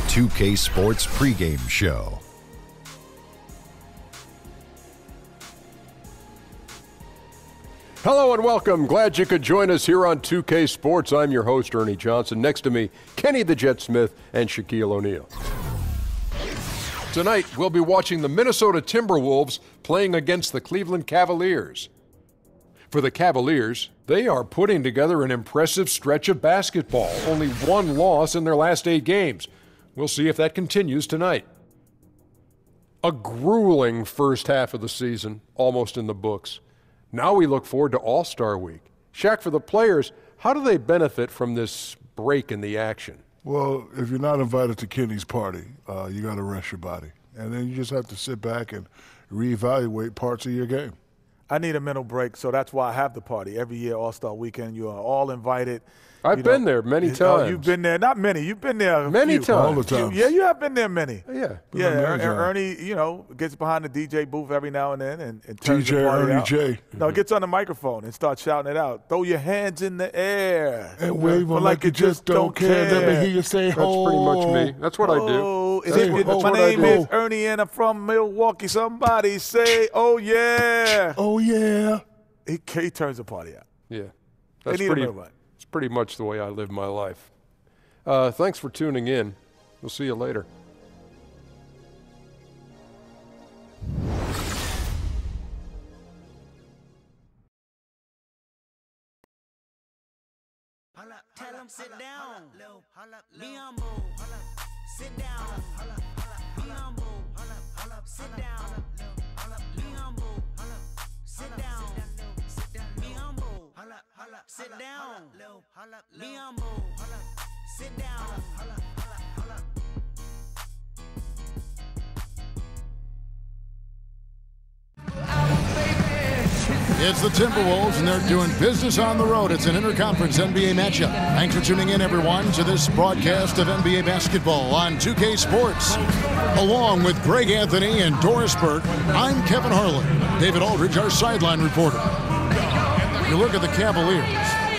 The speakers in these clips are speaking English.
2K Sports pregame show. Hello and welcome. Glad you could join us here on 2K Sports. I'm your host, Ernie Johnson. Next to me, Kenny the Jet Smith and Shaquille O'Neal. Tonight, we'll be watching the Minnesota Timberwolves playing against the Cleveland Cavaliers. For the Cavaliers, they are putting together an impressive stretch of basketball. Only one loss in their last 8 games. We'll see if that continues tonight. A grueling first half of the season, almost in the books. Now we look forward to All-Star Week. Shaq, for the players, how do they benefit from this break in the action? Well, if you're not invited to Kenny's party, you got to rest your body. And then you just have to sit back and reevaluate parts of your game. I need a mental break, so that's why I have the party. Every year, All-Star Weekend, you are all invited. I've been there many times. Oh, you've been there. Not many. You've been there many times. All the time. Yeah, you have been there many. Yeah. Ernie, gets behind the DJ booth every now and then and turns the party Ernie out. J. No, gets on the microphone and starts shouting it out. Throw your hands in the air. And wave them like you just don't care. Let me hear you say, That's pretty much me. That's what I do. My name is Ernie and I'm from Milwaukee. Somebody say, oh, yeah. Oh, yeah. He turns the party out. Yeah. It's pretty much the way I live my life. Thanks for tuning in. We'll see you later. Tell him sit down. Be humble. Sit down. Be humble. Sit down. Be humble. Sit down. Be humble. Sit down. Be humble. Sit down. It's the Timberwolves, and they're doing business on the road. It's an interconference NBA matchup. Thanks for tuning in, everyone, to this broadcast of NBA basketball on 2K Sports. Along with Greg Anthony and Doris Burke, I'm Kevin Harlan. David Aldridge, our sideline reporter. You look at the Cavaliers.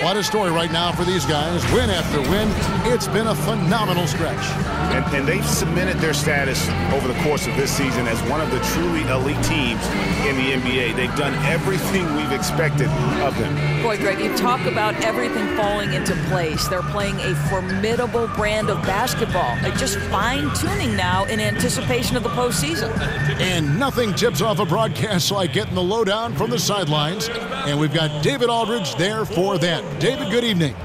What a story right now for these guys. Win after win. It's been a phenomenal stretch. And they've cemented their status over the course of this season as one of the truly elite teams in the NBA. They've done everything we've expected of them. Boy, Greg, you talk about everything falling into place. They're playing a formidable brand of basketball. They're just fine-tuning now in anticipation of the postseason. And nothing tips off a broadcast like getting the lowdown from the sidelines. And we've got David Aldridge there for that. David, good evening.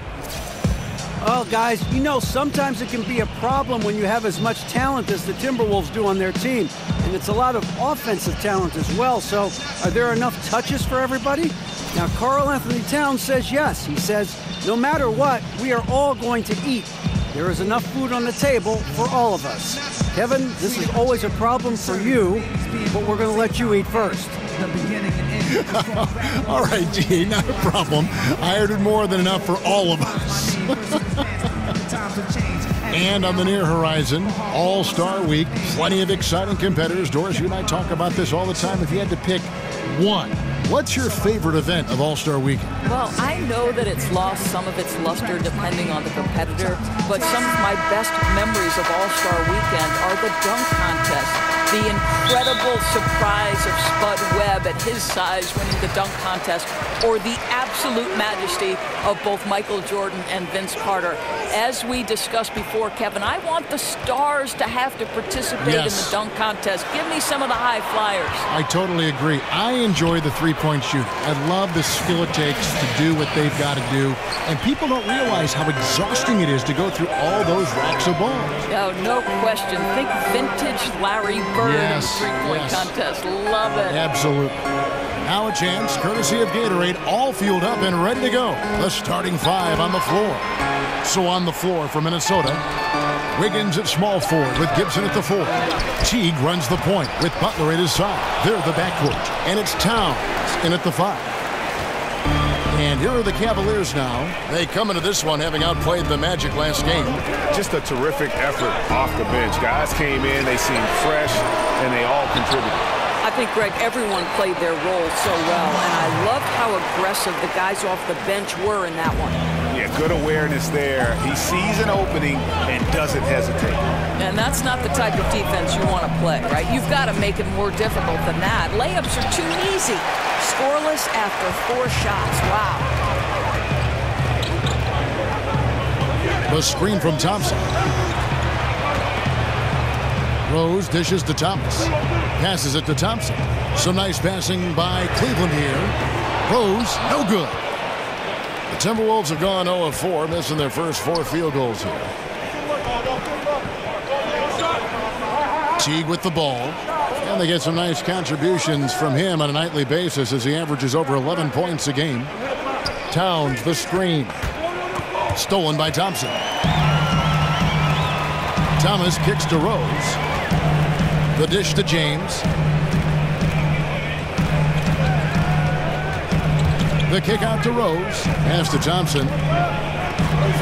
Well, guys, sometimes it can be a problem when you have as much talent as the Timberwolves do on their team. And it's a lot of offensive talent as well. So are there enough touches for everybody? Now, Karl Anthony Towns says yes. He says, no matter what, we are all going to eat. There is enough food on the table for all of us. Kevin, this is always a problem for you, but we're going to let you eat first. All right, G, not a problem. I ordered more than enough for all of us. And on the near horizon, All-Star Week, plenty of exciting competitors. Doris, you and I talk about this all the time. If you had to pick one, what's your favorite event of All-Star Weekend? Well, I know that it's lost some of its luster depending on the competitor, but some of my best memories of All-Star Weekend are the dunk contest. The incredible surprise of Spud Webb at his size winning the dunk contest, or the absolute majesty of both Michael Jordan and Vince Carter. As we discussed before, Kevin, I want the stars to have to participate in the dunk contest. Give me some of the high flyers. I totally agree. I enjoy the three-point shooting. I love the skill it takes to do what they've got to do. And people don't realize how exhausting it is to go through all those racks of balls. Oh, no question. Think vintage Larry Bird in the three-point contest. Love it. Absolutely. Now a chance, courtesy of Gatorade, all fueled up and ready to go. The starting 5 on the floor. So on the floor for Minnesota, Wiggins at small forward with Gibson at the 4. Teague runs the point with Butler at his side. They're the backcourt. And it's Towns in at the 5. And here are the Cavaliers now. They come into this one having outplayed the Magic last game. Just a terrific effort off the bench. Guys came in, they seemed fresh, and they all contributed. I think, Greg, everyone played their role so well, and I loved how aggressive the guys off the bench were in that one. Yeah, Yeah, good awareness there. He sees an opening and doesn't hesitate. And that's not the type of defense you want to play, right? You've got to make it more difficult than that. Layups are too easy. Scoreless after 4 shots. Wow. The screen from Thompson. Rose dishes to Thomas. Passes it to Thompson. Some nice passing by Cleveland here. Rose, no good. The Timberwolves have gone 0 of 4, missing their first 4 field goals here. Teague with the ball. And they get some nice contributions from him on a nightly basis as he averages over 11 points a game. Towns, the screen. Stolen by Thompson. Thomas kicks to Rose. The dish to James. The kick out to Rose. Pass to Thompson.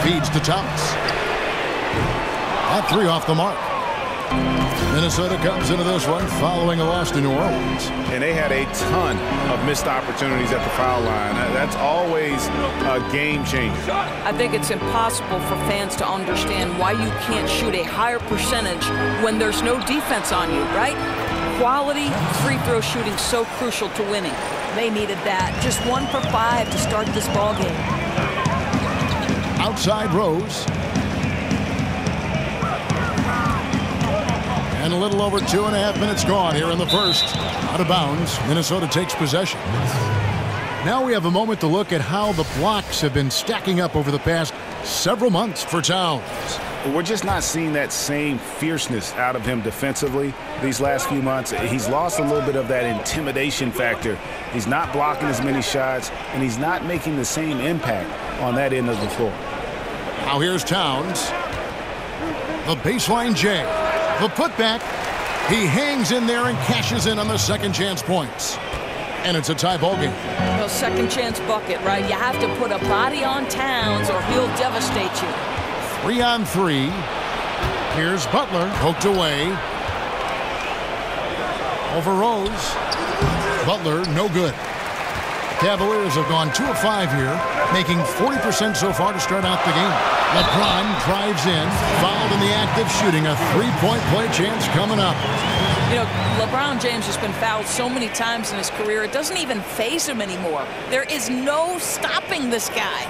Feeds to Thomas. That 3 off the mark. Minnesota comes into this one following a loss to New Orleans. And they had a ton of missed opportunities at the foul line. That's always a game changer. I think it's impossible for fans to understand why you can't shoot a higher percentage when there's no defense on you, right? Quality free throw shooting so crucial to winning. They needed that. Just 1 for 5 to start this ball game. Outside Rose. And a little over 2.5 minutes gone here in the first. Out of bounds. Minnesota takes possession. Now we have a moment to look at how the blocks have been stacking up over the past several months for Towns. We're just not seeing that same fierceness out of him defensively these last few months. He's lost a little bit of that intimidation factor. He's not blocking as many shots, and he's not making the same impact on that end of the floor. Now here's Towns. The baseline J. The putback. He hangs in there and cashes in on the second chance points. And it's a tie ball game. Well, second chance bucket, right? You have to put a body on Towns or he'll devastate you. 3 on 3. Here's Butler. Poked away. Over Rose. Butler, no good. Cavaliers have gone 2 of 5 here, making 40% so far to start out the game. LeBron drives in, fouled in the act of shooting. A 3-point play chance coming up. You know, LeBron James has been fouled so many times in his career, it doesn't even faze him anymore. There is no stopping this guy.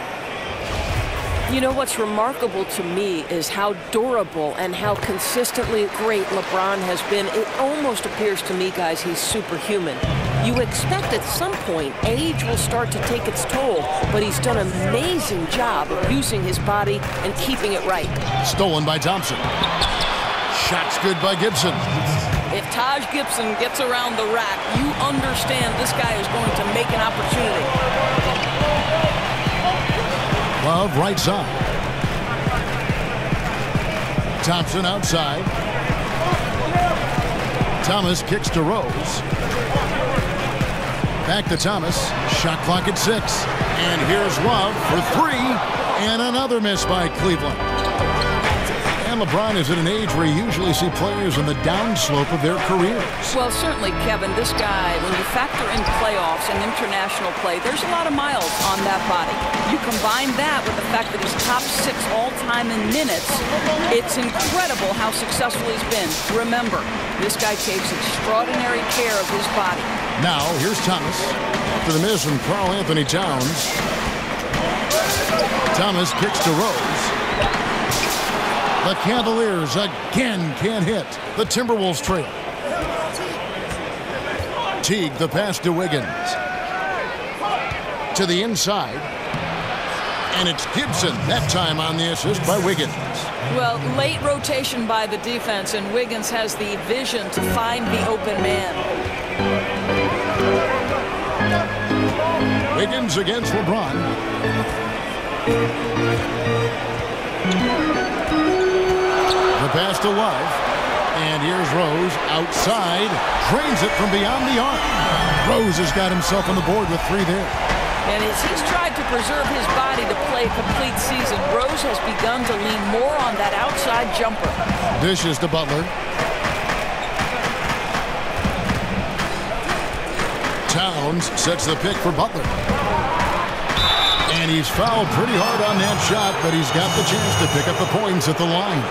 You know what's remarkable to me is how durable and how consistently great LeBron has been. It almost appears to me, guys, he's superhuman. You expect at some point age will start to take its toll, but he's done an amazing job of using his body and keeping it right. Stolen by Thompson. Shot's good by Gibson. If Taj Gibson gets around the rack, you understand this guy is going to make an opportunity. Love right side. Thompson outside. Thomas kicks to Rose. Back to Thomas. Shot clock at 6. And here's Love for 3. And another miss by Cleveland. And LeBron is at an age where you usually see players in the downslope of their careers. Well, certainly, Kevin, this guy, when you factor in playoffs and international play, there's a lot of miles on that body. You combine that with the fact that he's top 6 all-time in minutes, it's incredible how successful he's been. Remember, this guy takes extraordinary care of his body. Now, here's Thomas. After the miss from Karl Anthony Towns. Thomas kicks to Rose. The Cavaliers again can't hit. The Timberwolves trail. Teague, the pass to Wiggins. To the inside. And it's Gibson, that time on the assist by Wiggins. Well, late rotation by the defense, and Wiggins has the vision to find the open man. Wiggins against LeBron. The pass to Love. And here's Rose outside. Drains it from beyond the arc. Rose has got himself on the board with 3 there. And as he's tried to preserve his body to play a complete season, Rose has begun to lean more on that outside jumper. Dishes to Butler. Towns sets the pick for Butler. And he's fouled pretty hard on that shot, but he's got the chance to pick up the points at the line.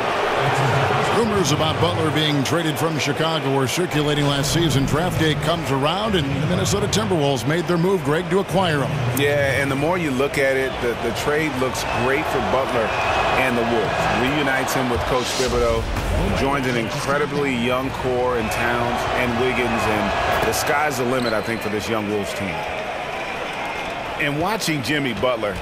Rumors about Butler being traded from Chicago were circulating last season. Draft day comes around, and the Minnesota Timberwolves made their move, Greg, to acquire him. Yeah, and the more you look at it, the trade looks great for Butler and the Wolves. Reunites him with Coach Thibodeau, joins an incredibly young core in Towns and Wiggins, and the sky's the limit, I think, for this young Wolves team. And watching Jimmy Butler,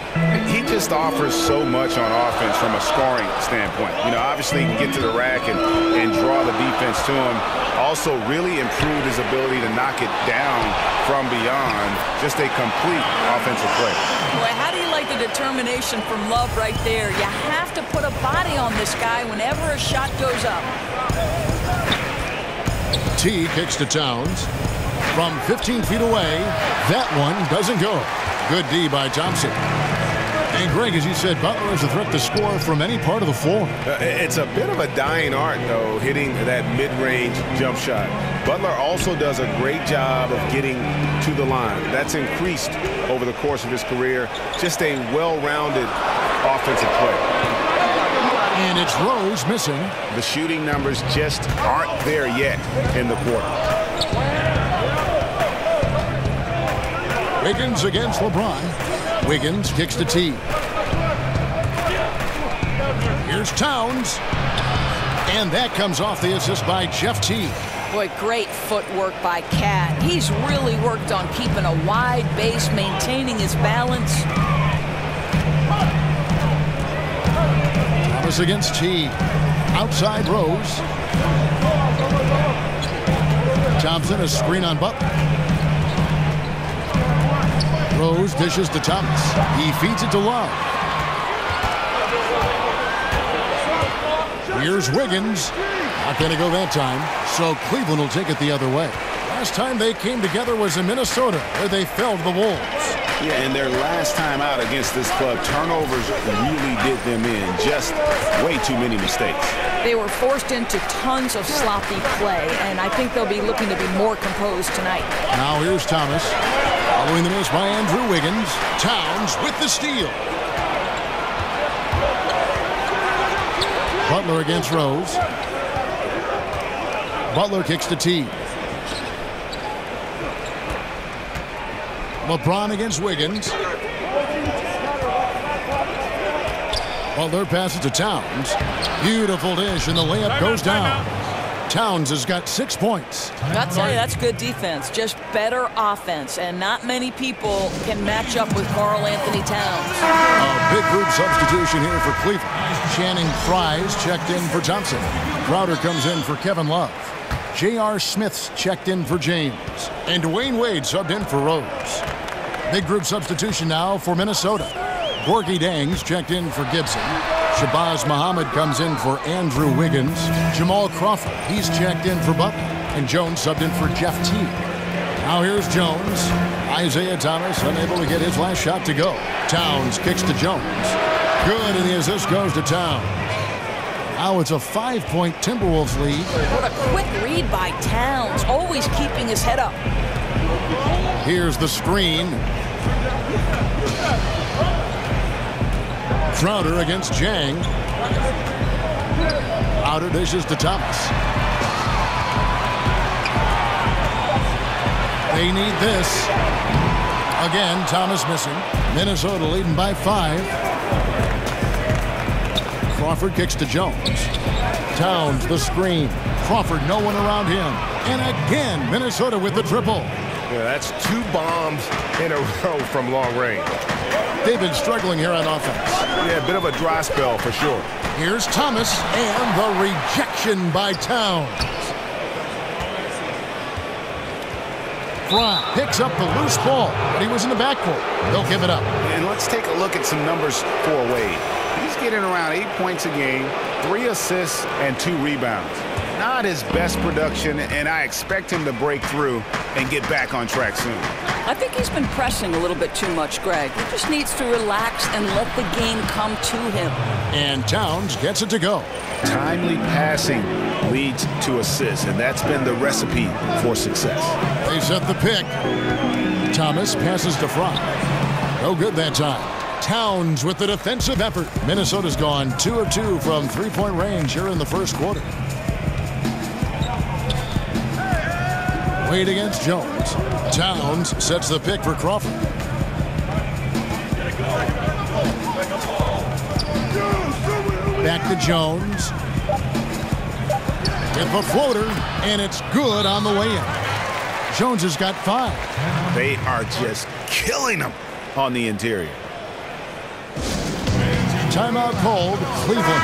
he just offers so much on offense from a scoring standpoint. You know, obviously he can get to the rack and draw the defense to him. Also really improved his ability to knock it down from beyond. Just a complete offensive play. Boy, how do you like the determination from Love right there? You have to put a body on this guy whenever a shot goes up. T kicks to Towns. From 15 feet away, that one doesn't go. Good D by Thompson. And Greg, as you said, Butler is a threat to score from any part of the floor. It's a bit of a dying art, though, hitting that mid-range jump shot. Butler also does a great job of getting to the line. That's increased over the course of his career. Just a well-rounded offensive play. And it's Rose missing. The shooting numbers just aren't there yet in the quarter. Wiggins against LeBron. Wiggins kicks to T. Here's Towns. And that comes off the assist by Jeff T. Boy, great footwork by Cat. He's really worked on keeping a wide base, maintaining his balance. Thomas against T. Outside Rose. Thompson, a screen on Butler. Rose dishes to Thomas. He feeds it to Love. Here's Wiggins. Not going to go that time, so Cleveland will take it the other way. Last time they came together was in Minnesota, where they felled the Wolves. Yeah, and their last time out against this club, turnovers really did them in. Just way too many mistakes. They were forced into tons of sloppy play, and I think they'll be looking to be more composed tonight. Now here's Thomas. Following the miss by Andrew Wiggins. Towns with the steal. Butler against Rose. Butler kicks to T. LeBron against Wiggins. Butler passes to Towns. Beautiful dish, and the layup goes down. Towns has got 6 points. I'll tell you, that's good defense. Just better offense, and not many people can match up with Karl Anthony Towns. A big group substitution here for Cleveland. Channing Frye's checked in for Thompson. Crowder comes in for Kevin Love. J.R. Smith's checked in for James. And Dwayne Wade subbed in for Rose. Big group substitution now for Minnesota. Gorgie Dangs checked in for Gibson. Shabazz Muhammad comes in for Andrew Wiggins. Jamal Crawford, he's checked in for Butler. And Jones subbed in for Jeff T. Now here's Jones. Isaiah Thomas unable to get his last shot to go. Towns kicks to Jones. Good, and the assist goes to Towns. Now it's a 5-point Timberwolves lead. What a quick read by Towns, always keeping his head up. Here's the screen. Crowder against Jang. Outer dishes to Thomas. They need this. Again, Thomas missing. Minnesota leading by 5. Crawford kicks to Jones. Towns the screen. Crawford, no one around him. And again, Minnesota with the triple. Yeah, that's 2 bombs in a row from long range. They've been struggling here on offense. Yeah, a bit of a dry spell for sure. Here's Thomas, and the rejection by Towns. Fry picks up the loose ball, but he was in the backcourt. They'll give it up. And let's take a look at some numbers for Wade. He's getting around 8 points a game, 3 assists, and 2 rebounds. Not his best production, and I expect him to break through and get back on track soon. I think he's been pressing a little bit too much, Greg. He just needs to relax and let the game come to him. And Towns gets it to go. Timely passing leads to assists, and that's been the recipe for success. They set the pick. Thomas passes to Fry. No good that time. Towns with the defensive effort. Minnesota's gone 2 of 2 from three-point range here in the first quarter. Wade against Jones. Towns sets the pick for Crawford. Back to Jones. With the floater, and it's good on the way in. Jones has got 5. They are just killing him on the interior. Timeout called, Cleveland.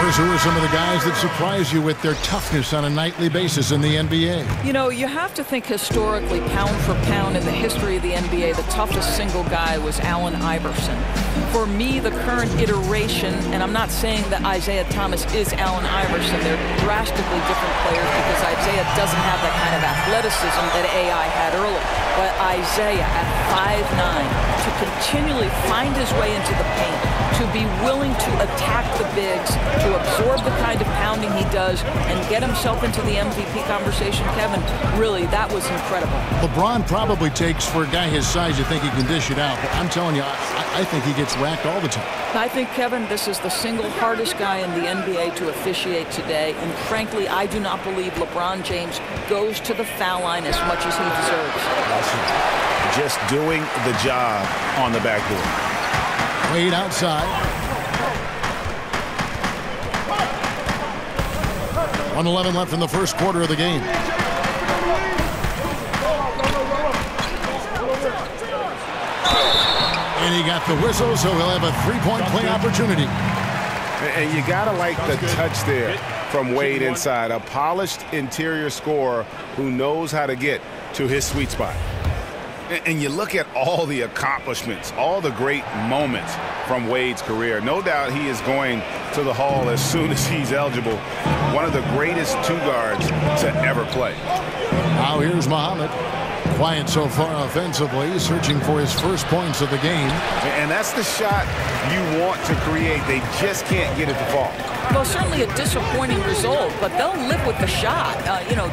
Who are some of the guys that surprise you with their toughness on a nightly basis in the NBA? You know, you have to think historically, pound for pound in the history of the NBA, the toughest single guy was Allen Iverson. For me, the current iteration, and I'm not saying that Isaiah Thomas is Allen Iverson, they're drastically different players because Isaiah doesn't have that kind of athleticism that AI had early. But Isaiah at 5'9", to continually find his way into the paint, to be willing to attack the bigs, to absorb the kind of pounding he does, and get himself into the MVP conversation, Kevin, really, that was incredible. LeBron probably takes, for a guy his size, you think he can dish it out. But I'm telling you, I think he gets whacked all the time. I think, Kevin, this is the single hardest guy in the NBA to officiate today. And frankly, I do not believe LeBron James goes to the foul line as much as he deserves. Just doing the job on the backboard. Wade outside. 1:11 left in the first quarter of the game. And he got the whistle, so he'll have a three-point play opportunity. And you got to like the touch there from Wade inside. A polished interior scorer who knows how to get to his sweet spot. And you look at all the accomplishments, all the great moments from Wade's career. No doubt he is going to the Hall as soon as he's eligible. One of the greatest two guards to ever play. Now here's Muhammad. Quiet so far offensively, searching for his first points of the game. And that's the shot you want to create. They just can't get it to fall. Well, certainly a disappointing result, but they'll live with the shot.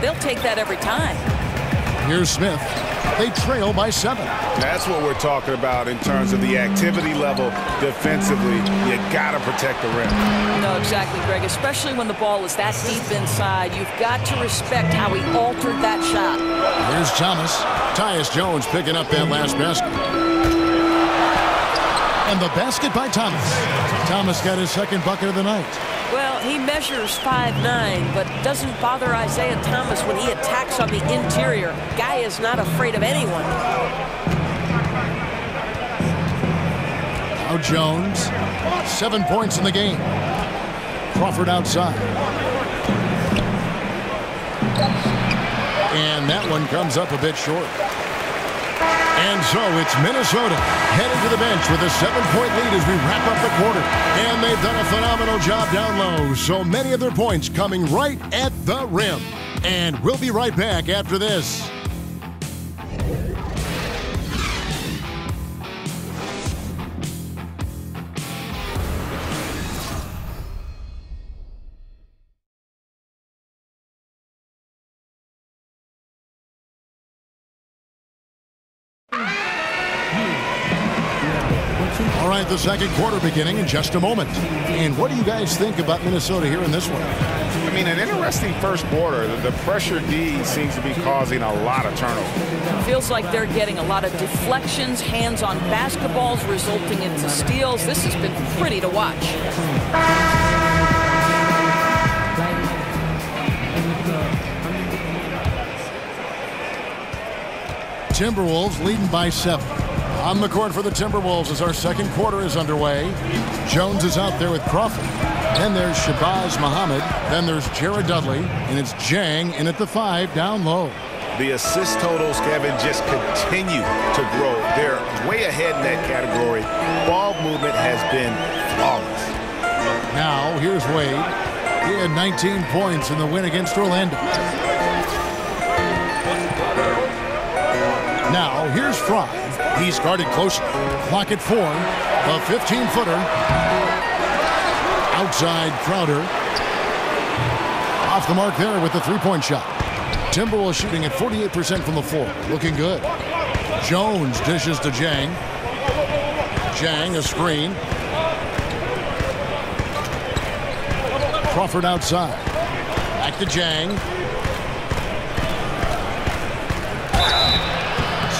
They'll take that every time. Here's Smith. They trail by 7. That's what we're talking about in terms of the activity level defensively. You got to protect the rim. No, exactly, Greg. Especially when the ball is that deep inside. You've got to respect how he altered that shot. Here's Thomas. Tyus Jones picking up that last basket. And the basket by Thomas. Thomas got his second bucket of the night. Well, he measures 5'9", but doesn't bother Isaiah Thomas when he attacks on the interior. Guy is not afraid of anyone. Now Jones, 7 points in the game. Crawford outside. And that one comes up a bit short. And so it's Minnesota headed to the bench with a 7-point lead as we wrap up the quarter. And they've done a phenomenal job down low. So many of their points coming right at the rim. And we'll be right back after this. All right, the second quarter beginning in just a moment. And what do you guys think about Minnesota here in this one? I mean, an interesting first quarter. The pressure D seems to be causing a lot of turnover. Feels like they're getting a lot of deflections, hands on basketballs, resulting into steals. This has been pretty to watch. Timberwolves leading by 7. On the court for the Timberwolves as our second quarter is underway. Jones is out there with Crawford. Then there's Shabazz Muhammad. Then there's Jared Dudley. And it's Jang in at the 5 down low. The assist totals, Kevin, just continue to grow. They're way ahead in that category. Ball movement has been flawless. Now here's Wade. He had 19 points in the win against Orlando. Now here's Fry. He's guarded closely. Clock at 4. A 15-footer. Outside Crowder. Off the mark there with the three-point shot. Timberwolves shooting at 48% from the floor. Looking good. Jones dishes to Jang. Zhang, a screen. Crawford outside. Back to Zhang.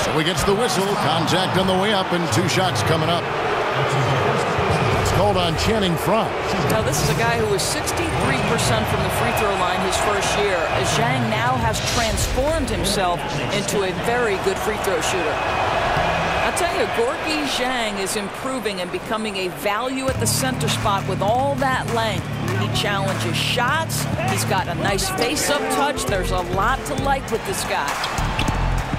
So he gets the whistle. Contact on the way up and 2 shots coming up. It's called on Channing Frye. Now this is a guy who was 63% from the free throw line his first year. As Zhang now has transformed himself into a very good free throw shooter. I'll tell you, Gorgui Zhang is improving and becoming a value at the center spot with all that length. He challenges shots. He's got a nice face-up touch. There's a lot to like with this guy.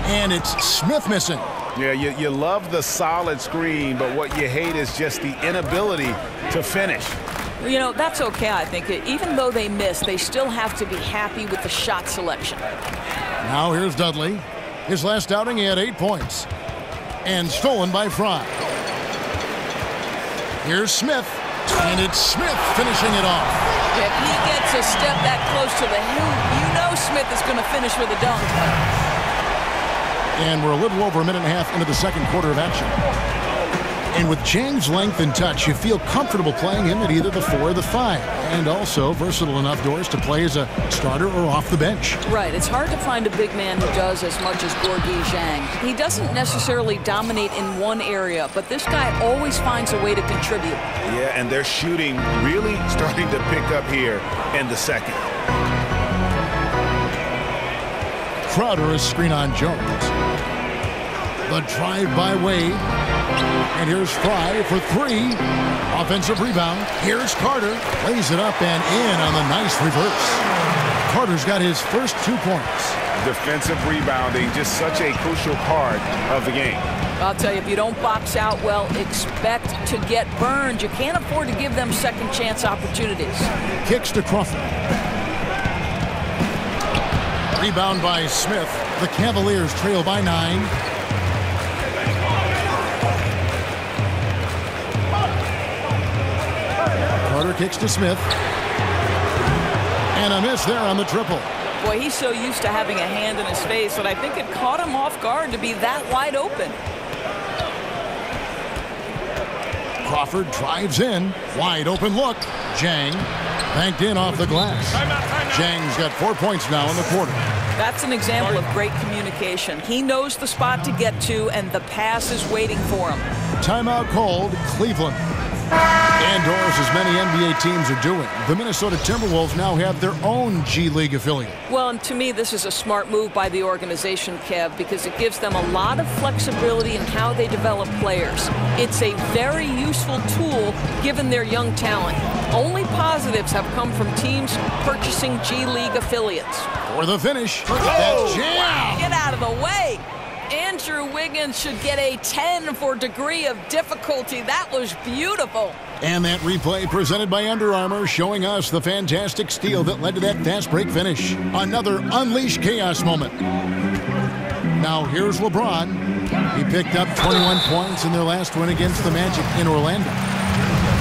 And it's Smith missing. Yeah, you love the solid screen, but what you hate is just the inability to finish. You know, that's okay, I think. Even though they miss, they still have to be happy with the shot selection. Now here's Dudley. His last outing, he had 8 points. And stolen by Frye. Here's Smith. And it's Smith finishing it off. If he gets a step that close to the hill, you know Smith is going to finish with a dunk. And we're a little over a minute and a half into the second quarter of action. And with Zhang's length and touch, you feel comfortable playing him at either the 4 or the 5. And also versatile enough, Doris, to play as a starter or off the bench. Right. It's hard to find a big man who does as much as Gorgui Zhang. He doesn't necessarily dominate in one area, but this guy always finds a way to contribute. Yeah, and their shooting really starting to pick up here in the second. Crowder is screen on Jones. The drive by Wade. And here's Frye for 3. Offensive rebound. Here's Carter. Lays it up and in on the nice reverse. Carter's got his first 2 points. Defensive rebounding, just such a crucial part of the game. I'll tell you, if you don't box out well, expect to get burned. You can't afford to give them second chance opportunities. Kicks to Crawford. Rebound by Smith. The Cavaliers trail by 9. Carter kicks to Smith. And a miss there on the triple. Boy, he's so used to having a hand in his face that I think it caught him off guard to be that wide open. Crawford drives in. Wide open look. Zhang banked in off the glass. Zhang's got 4 points now in the quarter. That's an example of great communication. He knows the spot to get to, and the pass is waiting for him. Timeout called, Cleveland. And Doris, as many NBA teams are doing, the Minnesota Timberwolves now have their own G League affiliate. Well, and to me, this is a smart move by the organization, Kev, because it gives them a lot of flexibility in how they develop players. It's a very useful tool given their young talent. Only positives have come from teams purchasing G League affiliates. For the finish, that jam! Get out of the way! Andrew Wiggins should get a 10 for degree of difficulty. That was beautiful. And that replay presented by Under Armour, showing us the fantastic steal that led to that fast break finish. Another Unleash Chaos moment. Now here's LeBron. He picked up 21 points in their last win against the Magic in Orlando.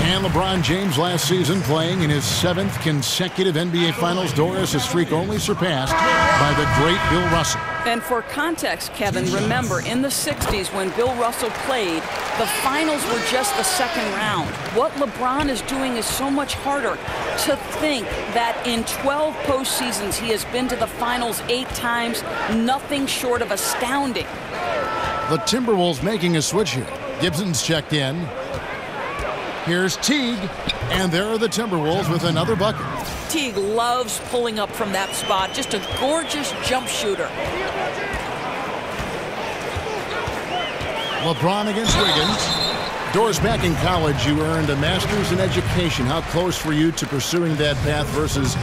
And LeBron James last season playing in his 7th consecutive NBA Finals. Doris, a streak only surpassed by the great Bill Russell. And for context, Kevin, remember, in the 60s when Bill Russell played, the finals were just the second round. What LeBron is doing is so much harder. To think that in 12 postseasons he has been to the finals 8 times, nothing short of astounding. The Timberwolves making a switch here. Gibson's checked in. Here's Teague, and there are the Timberwolves with another bucket. Teague loves pulling up from that spot. Just a gorgeous jump shooter. LeBron against Wiggins. Doris, back in college, you earned a master's in education. How close were you to pursuing that path versus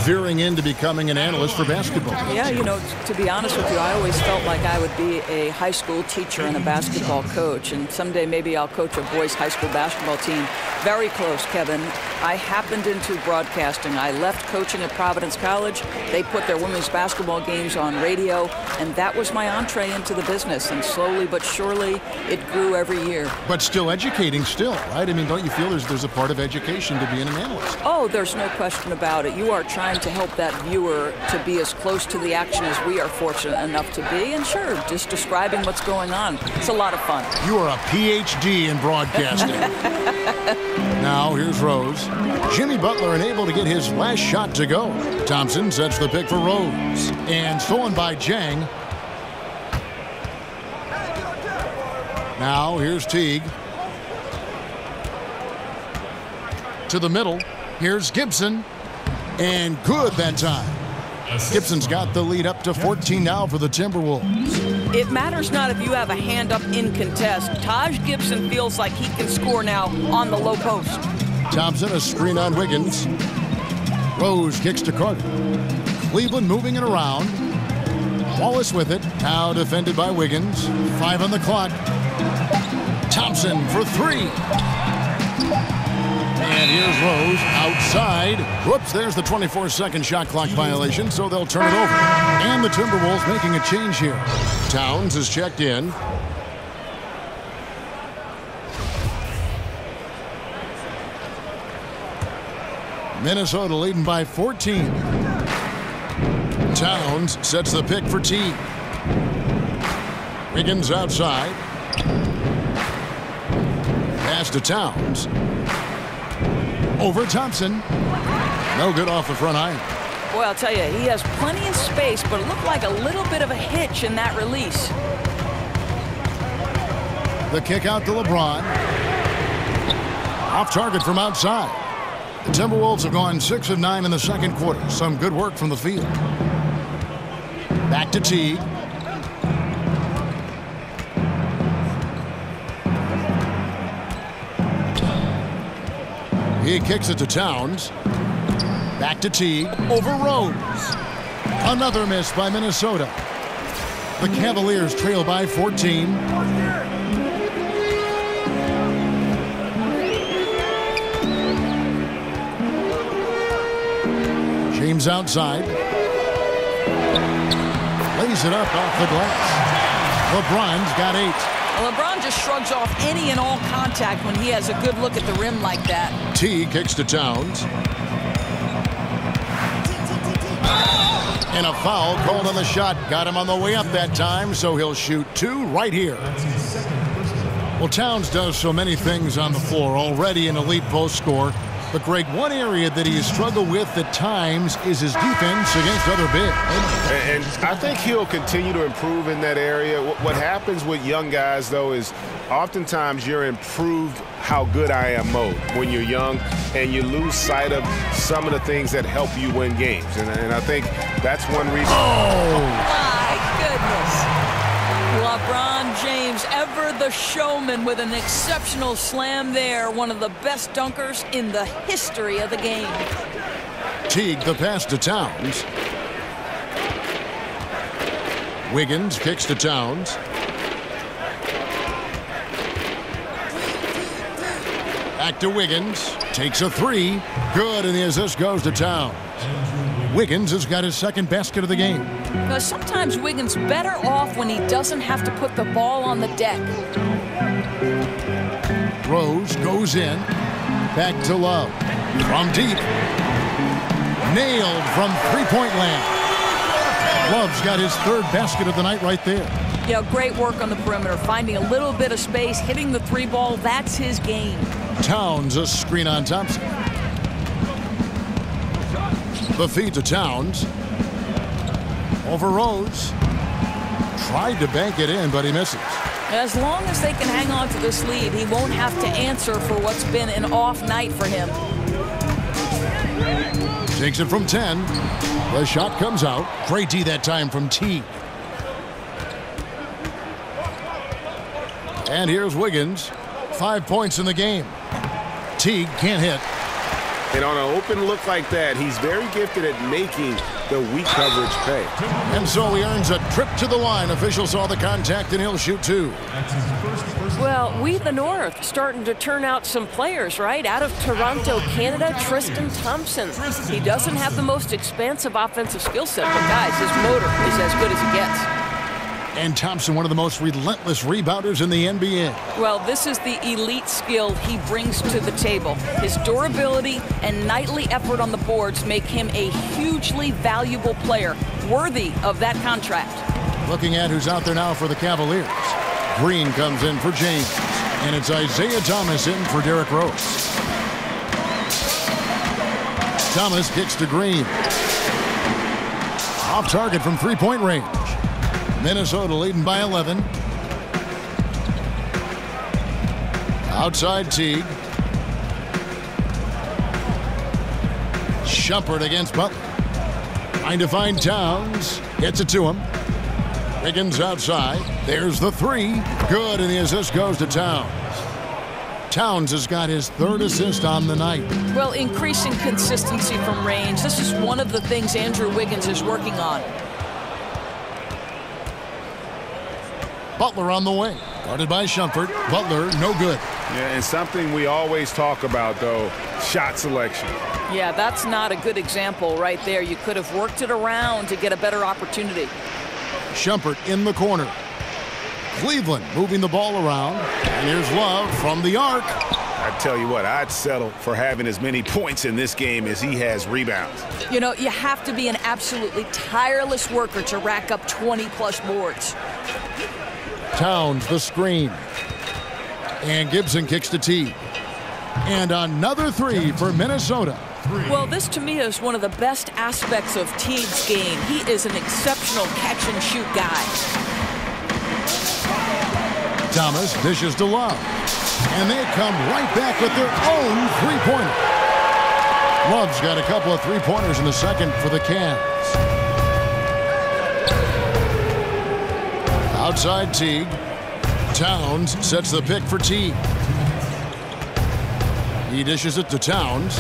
veering into becoming an analyst for basketball? Yeah, you know, to be honest with you, I always felt like I would be a high school teacher and a basketball coach. And someday maybe I'll coach a boys high school basketball team. Very close, Kevin. I happened into broadcasting. I left coaching at Providence College. They put their women's basketball games on radio, and that was my entree into the business. And slowly but surely, it grew every year. But still educating still, right? I mean, don't you feel there's a part of education to being an analyst? Oh, there's no question about it. You are trying trying to help that viewer to be as close to the action as we are fortunate enough to be. And sure, just describing what's going on. It's a lot of fun. You are a PhD in broadcasting. Now here's Rose. Jimmy Butler unable to get his last shot to go. Thompson sets the pick for Rose. And stolen by Jang. Now here's Teague. To the middle. Here's Gibson. And good that time. Gibson's got the lead up to 14 now for the Timberwolves. It matters not if you have a hand up in contest. Taj Gibson feels like he can score now on the low post. Thompson, a screen on Wiggins. Rose kicks to Carter. Cleveland moving it around. Wallace with it. Now defended by Wiggins. 5 on the clock. Thompson for 3. And here's Rose outside. Whoops, there's the 24-second shot clock violation, so they'll turn it over. And the Timberwolves making a change here. Towns is checked in. Minnesota leading by 14. Towns sets the pick for Teague. Wiggins outside. Pass to Towns. Over Thompson. No good off the front iron. Boy, I'll tell you, he has plenty of space, but it looked like a little bit of a hitch in that release. The kick out to LeBron. Off target from outside. The Timberwolves have gone 6 of 9 in the second quarter. Some good work from the field. Back to Teague. He kicks it to Towns. Back to Teague. Over Rose. Another miss by Minnesota. The Cavaliers trail by 14. James outside. Lays it up off the glass. LeBron's got 8. LeBron just shrugs off any and all contact when he has a good look at the rim like that. Teague kicks to Towns. And a foul called on the shot. Got him on the way up that time, so he'll shoot 2 right here. Well, Towns does so many things on the floor. Already an elite post scorer. But, Greg, one area that he has struggled with at times is his defense against other bigs. And I think he'll continue to improve in that area. What happens with young guys, though, is oftentimes you're improved how good I am mode when you're young, and you lose sight of some of the things that help you win games. And I think that's one reason. Oh, my goodness. LeBron James, ever the showman, with an exceptional slam there. One of the best dunkers in the history of the game. Teague the pass to Towns. Wiggins kicks to Towns. Back to Wiggins. Takes a 3. Good, and the assist goes to Towns. Wiggins has got his second basket of the game. Now, sometimes Wiggins better off when he doesn't have to put the ball on the deck. Rose goes in. Back to Love. From deep. Nailed from three-point land. Love's got his 3rd basket of the night right there. Yeah, great work on the perimeter. Finding a little bit of space, hitting the 3 ball, that's his game. Towns a screen on Thompson. The feed to Towns. Over Rose. Tried to bank it in, but he misses. As long as they can hang on to this lead, he won't have to answer for what's been an off night for him. Takes it from 10. The shot comes out. Great D that time from Teague. And here's Wiggins. 5 points in the game. Teague can't hit. And on an open look like that, he's very gifted at making the weak coverage pay. And so he earns a trip to the line. Officials saw the contact, and he'll shoot 2. Well, we the North starting to turn out some players, right? Out of Toronto, Canada, Tristan Thompson. He doesn't have the most expansive offensive skill set, but guys, his motor is as good as it gets. And Thompson, one of the most relentless rebounders in the NBA. Well, this is the elite skill he brings to the table. His durability and nightly effort on the boards make him a hugely valuable player, worthy of that contract. Looking at who's out there now for the Cavaliers. Green comes in for James. And it's Isaiah Thomas in for Derrick Rose. Thomas kicks to Green. Off target from three-point range. Minnesota leading by 11. Outside Teague. Shumpert against Butler. Trying to find Towns. Gets it to him. Wiggins outside. There's the three. Good, and the assist goes to Towns. Towns has got his third assist on the night. Well, increasing consistency from range. This is one of the things Andrew Wiggins is working on. Butler on the wing. Guarded by Shumpert. Butler, no good. Yeah, and something we always talk about, though, shot selection. Yeah, that's not a good example right there. You could have worked it around to get a better opportunity. Shumpert in the corner. Cleveland moving the ball around. And here's Love from the arc. I tell you what, I'd settle for having as many points in this game as he has rebounds. You know, you have to be an absolutely tireless worker to rack up 20-plus boards. Towns the screen. And Gibson kicks to Teague. And another three for Minnesota. Well, this to me is one of the best aspects of Teague's game. He is an exceptional catch-and-shoot guy. Thomas dishes to Love. And they come right back with their own three-pointer. Love's got a couple of three-pointers in the second for the Cavs. Outside Teague. Towns sets the pick for Teague. He dishes it to Towns.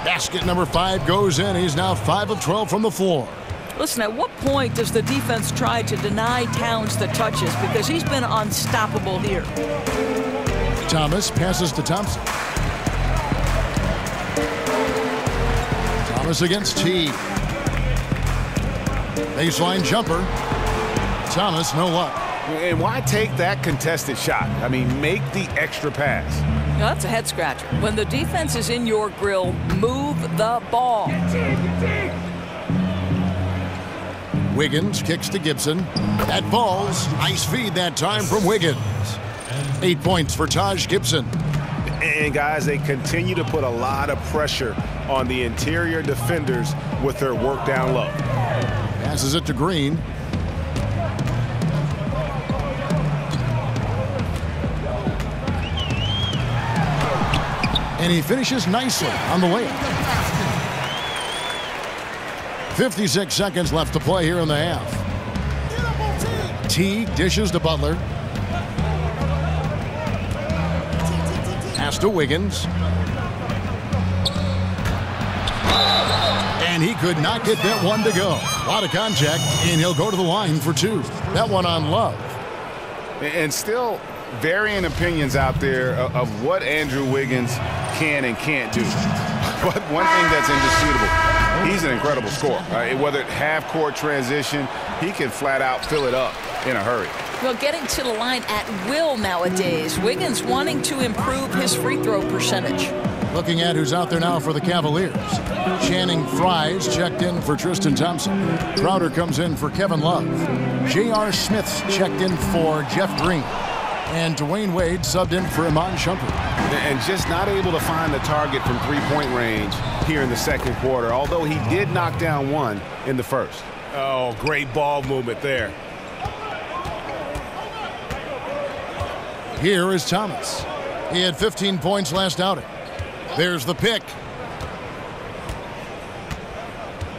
Basket number 5 goes in. He's now 5 of 12 from the floor. Listen, at what point does the defense try to deny Towns the touches? Because he's been unstoppable here. Thomas passes to Thompson. Thomas against Teague. Baseline jumper. Thomas, no luck. And why take that contested shot? I mean, make the extra pass. Now, that's a head scratcher. When the defense is in your grill, move the ball. Wiggins kicks to Gibson. That falls. Nice feed that time from Wiggins. 8 points for Taj Gibson. And guys, they continue to put a lot of pressure on the interior defenders with their work down low. Passes it to Green. And he finishes nicely on the layup. 56 seconds left to play here in the half. Teague dishes to Butler. Pass to Wiggins. And he could not get that one to go. A lot of contact, and he'll go to the line for 2. That one on Love. And still varying opinions out there of what Andrew Wiggins can and can't do. But one thing that's indisputable, he's an incredible scorer. Whether it's half-court transition, he can flat out fill it up in a hurry. Well, getting to the line at will nowadays. Wiggins wanting to improve his free throw percentage. Looking at who's out there now for the Cavaliers. Channing Frye's checked in for Tristan Thompson. Crowder comes in for Kevin Love. J.R. Smith's checked in for Jeff Green. And Dwayne Wade subbed in for Iman Shumpert. And just not able to find the target from three-point range here in the second quarter, although he did knock down one in the first. Oh, great ball movement there. Here is Thomas. He had 15 points last outing. There's the pick.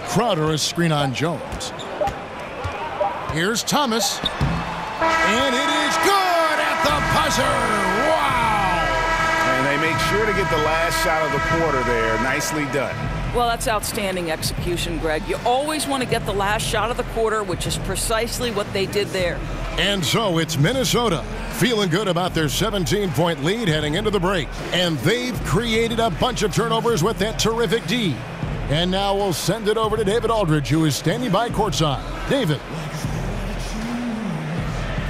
Crowder is screen on Jones. Here's Thomas. And it is good at the buzzer. Wow! And they make sure to get the last shot of the quarter there. Nicely done. Well, that's outstanding execution, Greg. You always want to get the last shot of the quarter, which is precisely what they did there. And so it's Minnesota feeling good about their 17-point lead heading into the break. And they've created a bunch of turnovers with that terrific D. And now we'll send it over to David Aldridge, who is standing by courtside. David.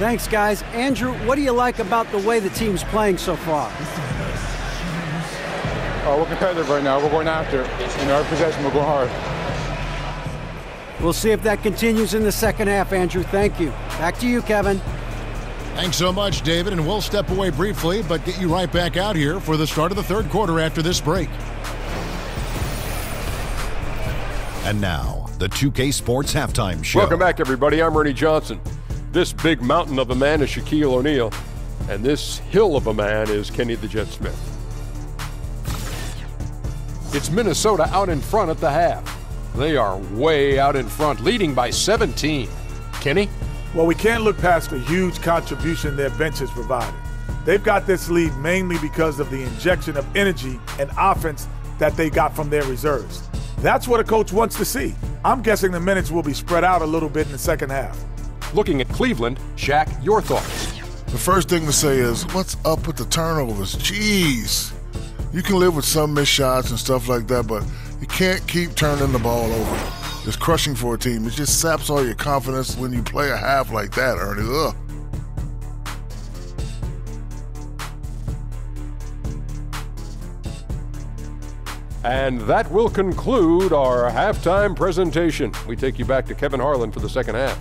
Thanks, guys. Andrew, what do you like about the way the team's playing so far? We're competitive right now. We're going after it. In our possession, we're going hard. We'll see if that continues in the second half, Andrew. Thank you. Back to you, Kevin. Thanks so much, David, and we'll step away briefly, but get you right back out here for the start of the third quarter after this break. And now, the 2K Sports Halftime Show. Welcome back, everybody. I'm Ernie Johnson. This big mountain of a man is Shaquille O'Neal, and this hill of a man is Kenny the Jet Smith. It's Minnesota out in front at the half. They are way out in front, leading by 17. Kenny? Well, we can't look past the huge contribution their bench has provided. They've got this lead mainly because of the injection of energy and offense that they got from their reserves. That's what a coach wants to see. I'm guessing the minutes will be spread out a little bit in the second half. Looking at Cleveland, Shaq, your thoughts? The first thing to say is, what's up with the turnovers? Jeez. You can live with some missed shots and stuff like that, but you can't keep turning the ball over. It's crushing for a team. It just saps all your confidence when you play a half like that, Ernie. Ugh. And that will conclude our halftime presentation. We take you back to Kevin Harlan for the second half.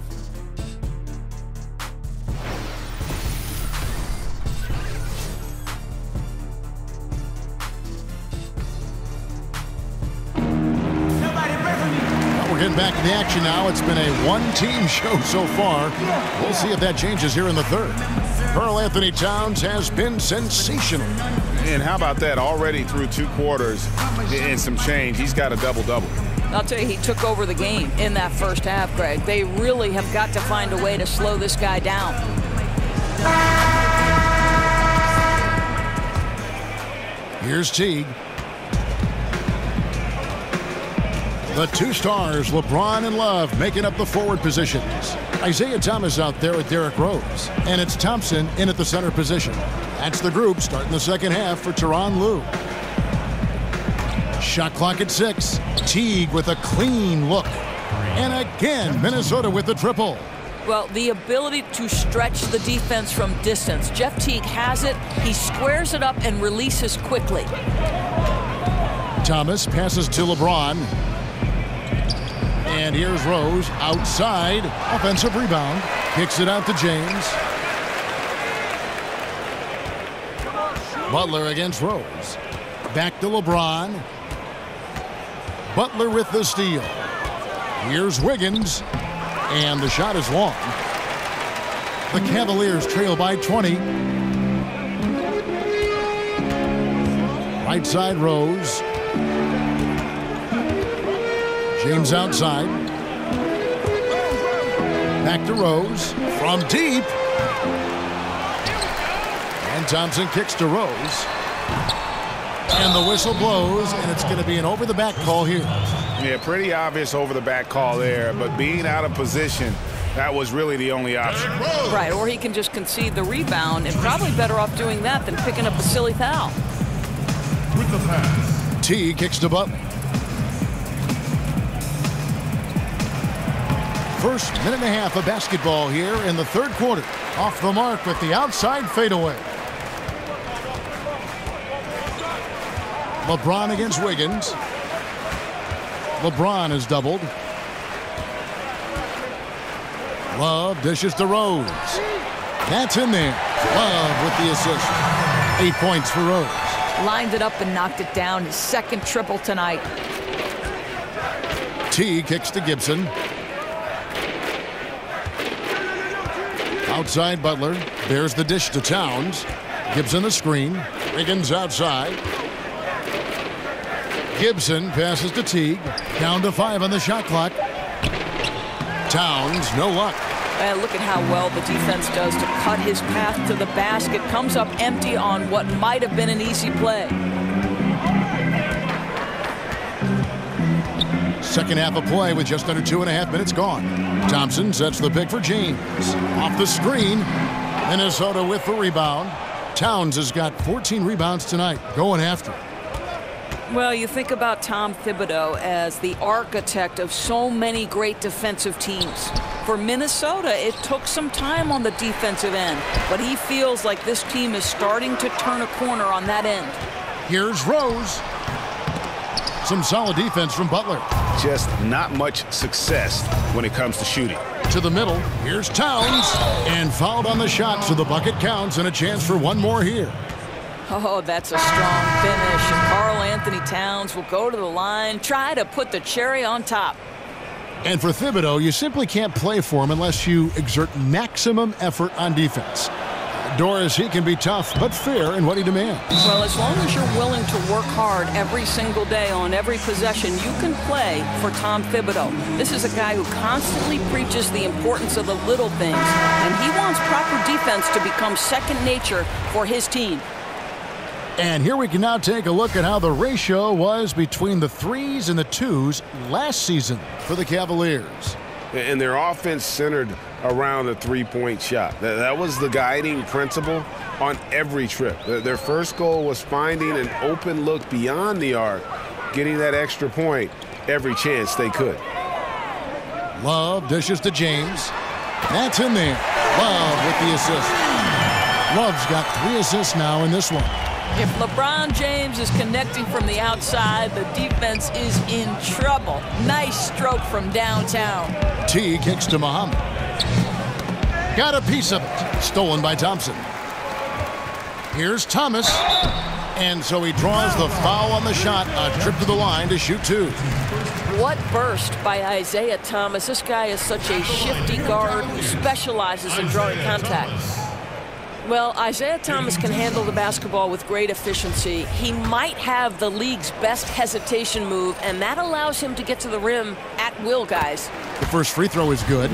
Getting back to the action now. It's been a one-team show so far. We'll see if that changes here in the third. Karl Anthony Towns has been sensational. And how about that? Already through 2 quarters and some change. He's got a double-double. I'll tell you, he took over the game in that first half, Greg. They really have got to find a way to slow this guy down. Here's Teague. The 2 stars, LeBron and Love, making up the forward positions. Isaiah Thomas out there with Derrick Rose. And it's Thompson in at the center position. That's the group starting the second half for Tyronn Lue. Shot clock at 6. Teague with a clean look. And again, Minnesota with the triple. Well, the ability to stretch the defense from distance. Jeff Teague has it. He squares it up and releases quickly. Thomas passes to LeBron. And here's Rose outside. Offensive rebound. Kicks it out to James. Butler against Rose. Back to LeBron. Butler with the steal. Here's Wiggins. And the shot is long. The Cavaliers trail by 20. Right side Rose. James outside. Back to Rose. From deep. And Thompson kicks to Rose. And the whistle blows, and it's going to be an over-the-back call here. Yeah, pretty obvious over-the-back call there, but being out of position, that was really the only option. Right, or he can just concede the rebound, and probably better off doing that than picking up a silly foul. With the pass. T kicks to Butler. First minute and a half of basketball here in the third quarter. Off the mark with the outside fadeaway. LeBron against Wiggins. LeBron is doubled. Love dishes to Rose. That's in there. Love with the assist. 8 points for Rose. Lined it up and knocked it down. His second triple tonight. T kicks to Gibson. Outside Butler. There's the dish to Towns. Gibson the screen. Wiggins outside. Gibson passes to Teague. Down to 5 on the shot clock. Towns, no luck. And look at how well the defense does to cut his path to the basket. Comes up empty on what might have been an easy play. Second half of play with just under 2.5 minutes gone. Thompson sets the pick for James. Off the screen. Minnesota with the rebound. Towns has got 14 rebounds tonight. Going after. Well, you think about Tom Thibodeau as the architect of so many great defensive teams. For Minnesota, it took some time on the defensive end, but he feels like this team is starting to turn a corner on that end. Here's Rose. Some solid defense from Butler. Just not much success when it comes to shooting. To the middle, here's Towns. And fouled on the shot, so the bucket counts and a chance for one more here. Oh, that's a strong finish. And Karl Anthony Towns will go to the line, try to put the cherry on top. And for Thibodeau, you simply can't play for him unless you exert maximum effort on defense. Doris, he can be tough, but fair in what he demands. Well, as long as you're willing to work hard every single day on every possession, you can play for Tom Thibodeau. This is a guy who constantly preaches the importance of the little things, and he wants proper defense to become second nature for his team. And here we can now take a look at how the ratio was between the threes and the twos last season for the Cavaliers. And their offense centered around the three-point shot. That was the guiding principle on every trip. Their first goal was finding an open look beyond the arc, getting that extra point every chance they could. Love dishes to James. That's in there. Love with the assist. Love's got 3 assists now in this one. If LeBron James is connecting from the outside, the defense is in trouble. Nice stroke from downtown. T kicks to Muhammad. Got a piece of it. Stolen by Thompson. Here's Thomas. And so he draws the foul on the shot. A trip to the line to shoot 2. What burst by Isaiah Thomas. This guy is such a shifty guard who specializes in drawing contact. Well, Isaiah Thomas can handle the basketball with great efficiency. He might have the league's best hesitation move, and that allows him to get to the rim at will, guys. The first free throw is good.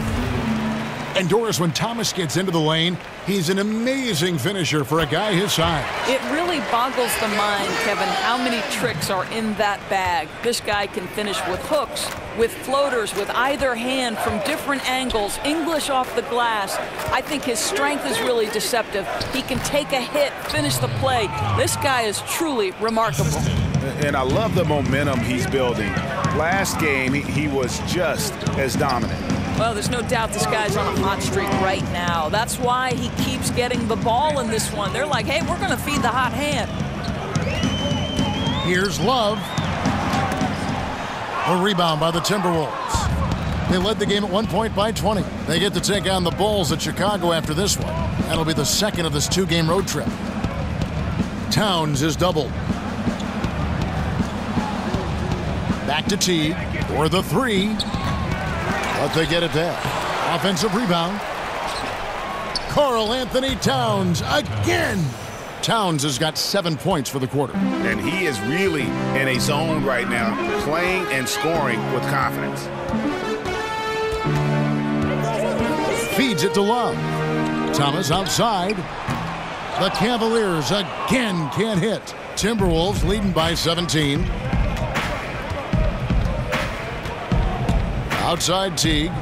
And Doris, when Thomas gets into the lane, he's an amazing finisher for a guy his size. It really boggles the mind, Kevin, how many tricks are in that bag. This guy can finish with hooks, with floaters, with either hand from different angles, English off the glass. I think his strength is really deceptive. He can take a hit, finish the play. This guy is truly remarkable. And I love the momentum he's building. Last game, he was just as dominant. Well, there's no doubt this guy's on a hot streak right now. That's why he keeps getting the ball in this one. They're like, hey, we're going to feed the hot hand. Here's Love. A rebound by the Timberwolves. They led the game at one point by 20. They get to take on the Bulls at Chicago after this one. That'll be the second of this 2-game road trip. Towns is doubled. Back to Teague for the 3. But they get it back. Offensive rebound. Karl Anthony Towns again. Towns has got 7 points for the quarter. And he is really in a zone right now, playing and scoring with confidence. Feeds it to Love. Thomas outside. The Cavaliers again can't hit. Timberwolves leading by 17. Outside Teague.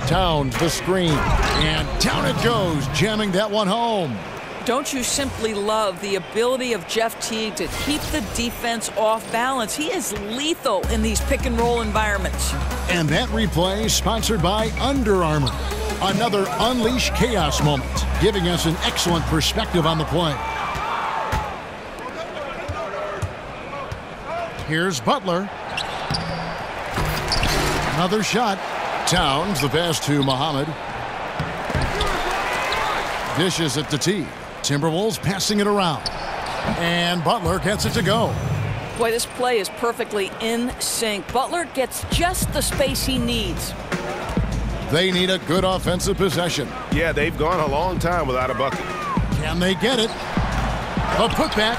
Towns the screen. And down it goes, jamming that one home. Don't you simply love the ability of Jeff Teague to keep the defense off balance? He is lethal in these pick-and-roll environments. And that replay sponsored by Under Armour. Another Unleash Chaos moment, giving us an excellent perspective on the play. Here's Butler. Another shot. Towns, the pass to Muhammad. Dishes it to Teague. Timberwolves passing it around. And Butler gets it to go. Boy, this play is perfectly in sync. Butler gets just the space he needs. They need a good offensive possession. Yeah, they've gone a long time without a bucket. Can they get it? A putback.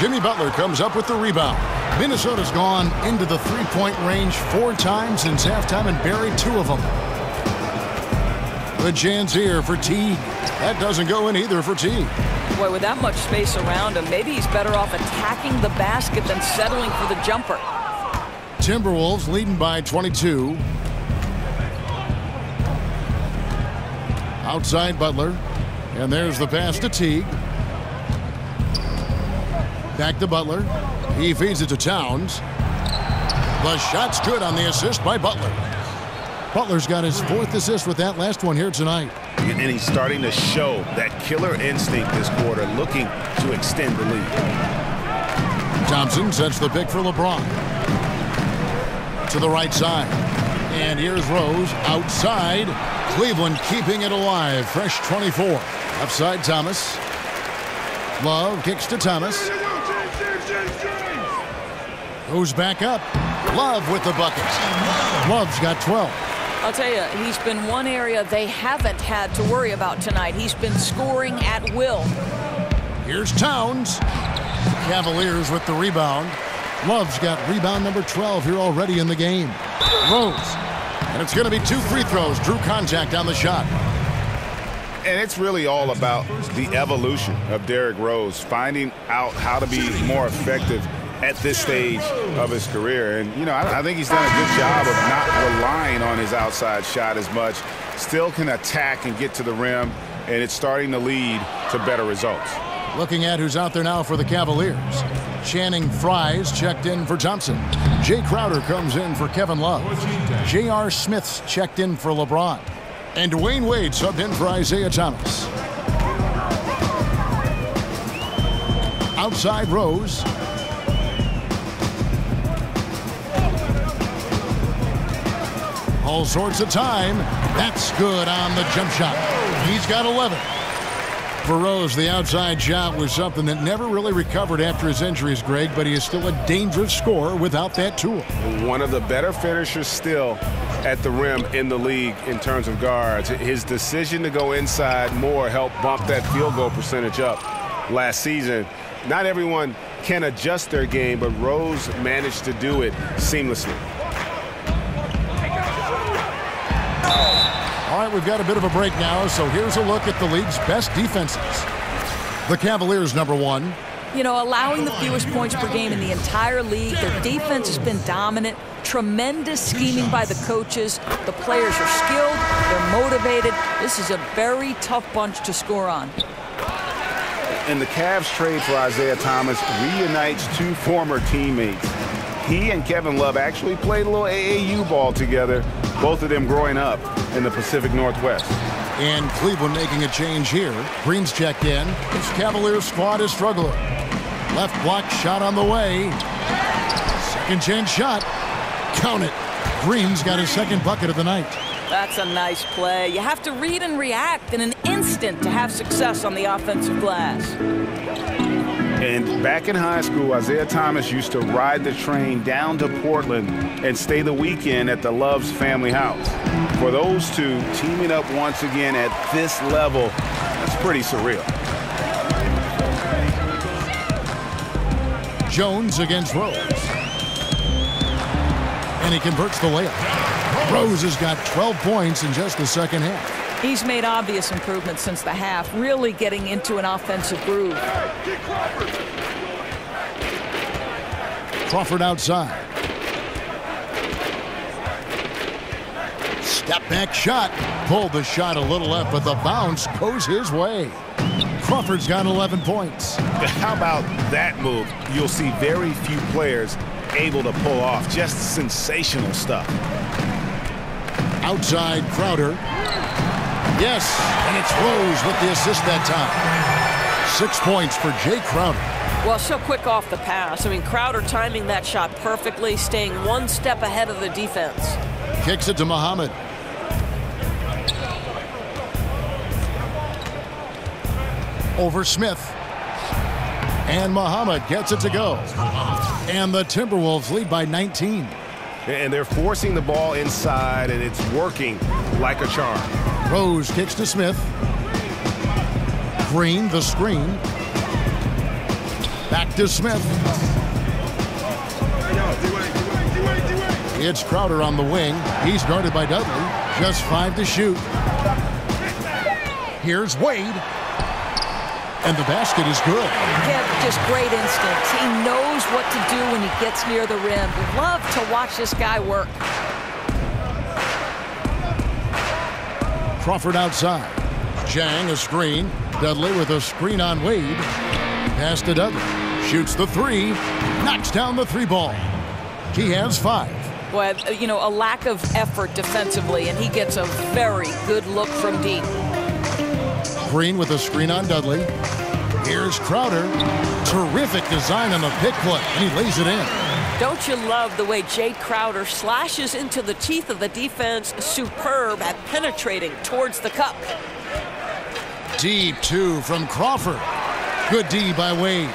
Jimmy Butler comes up with the rebound. Minnesota's gone into the three-point range 4 times since halftime and buried 2 of them. The chance here for Teague. That doesn't go in either for Teague. Boy, with that much space around him, maybe he's better off attacking the basket than settling for the jumper. Timberwolves leading by 22. Outside Butler. And there's the pass to Teague. Back to Butler. He feeds it to Towns. The shot's good on the assist by Butler. Butler's got his 4th assist with that last one here tonight. And he's starting to show that killer instinct this quarter, looking to extend the lead. Thompson sets the pick for LeBron. To the right side. And here's Rose outside. Cleveland keeping it alive. Fresh 24. Left side, Thomas. Love kicks to Thomas. Goes back up. Love with the buckets. Love's got 12. I'll tell you, he's been one area they haven't had to worry about tonight. He's been scoring at will. Here's Towns. Cavaliers with the rebound. Love's got rebound number 12 here already in the game. Rose. And it's going to be 2 free throws. Drew contact on the shot. And it's really all about the evolution of Derrick Rose, finding out how to be more effective at this stage of his career. And, you know, I think he's done a good job of not relying on his outside shot as much. Still can attack and get to the rim, and it's starting to lead to better results. Looking at who's out there now for the Cavaliers. Channing Frye's checked in for Thompson. Jay Crowder comes in for Kevin Love. J.R. Smith's checked in for LeBron. And Dwayne Wade subbed in for Isaiah Thomas. Outside Rose. All sorts of time. That's good on the jump shot. He's got 11. For Rose, the outside shot was something that never really recovered after his injuries, Greg, but he is still a dangerous scorer without that tool. One of the better finishers still at the rim in the league in terms of guards. His decision to go inside more helped bump that field goal percentage up last season. Not everyone can adjust their game, but Rose managed to do it seamlessly. All right, we've got a bit of a break now, so here's a look at the league's best defenses. The Cavaliers, number 1. You know, allowing the fewest points per game in the entire league. Their defense has been dominant. Tremendous scheming by the coaches. The players are skilled. They're motivated. This is a very tough bunch to score on. And the Cavs trade for Isaiah Thomas reunites 2 former teammates. He and Kevin Love actually played a little AAU ball together, both of them growing up in the Pacific Northwest. And Cleveland making a change here. Green's checked in. This Cavaliers squad is struggling. Left block shot on the way. Second chance shot. Count it. Green's got his 2nd bucket of the night. That's a nice play. You have to read and react in an instant to have success on the offensive glass. And back in high school, Isaiah Thomas used to ride the train down to Portland and stay the weekend at the Love's family house. For those two, teaming up once again at this level, that's pretty surreal. Jones against Rose. And he converts the layup. Rose has got 12 points in just the second half. He's made obvious improvements since the half, really getting into an offensive groove. Crawford outside. Step back shot. Pulled the shot a little left, but the bounce goes his way. Crawford's got 11 points. How about that move? You'll see very few players able to pull off. Just sensational stuff. Outside Crowder. Yes, and it's Rose with the assist that time. 6 points for Jay Crowder. Well, so quick off the pass. I mean, Crowder timing that shot perfectly, staying 1 step ahead of the defense. Kicks it to Muhammad. Over Smith. And Muhammad gets it to go. And the Timberwolves lead by 19. And they're forcing the ball inside, and it's working like a charm. Rose kicks to Smith. Green, the screen. Back to Smith. It's Crowder on the wing. He's guarded by Dudley. Just 5 to shoot. Here's Wade. And the basket is good. Yeah, just great instincts. He knows what to do when he gets near the rim. Love to watch this guy work. Crawford outside. Chang a screen. Dudley with a screen on Wade. Pass to Dudley. Shoots the 3. Knocks down the 3 ball. He has 5. Well, you know, a lack of effort defensively, and he gets a very good look from deep. Green with a screen on Dudley. Here's Crowder. Terrific design on the pick play, and he lays it in. Don't you love the way Jay Crowder slashes into the teeth of the defense? Superb at penetrating towards the cup. Deep 2 from Crawford. Good D by Wade.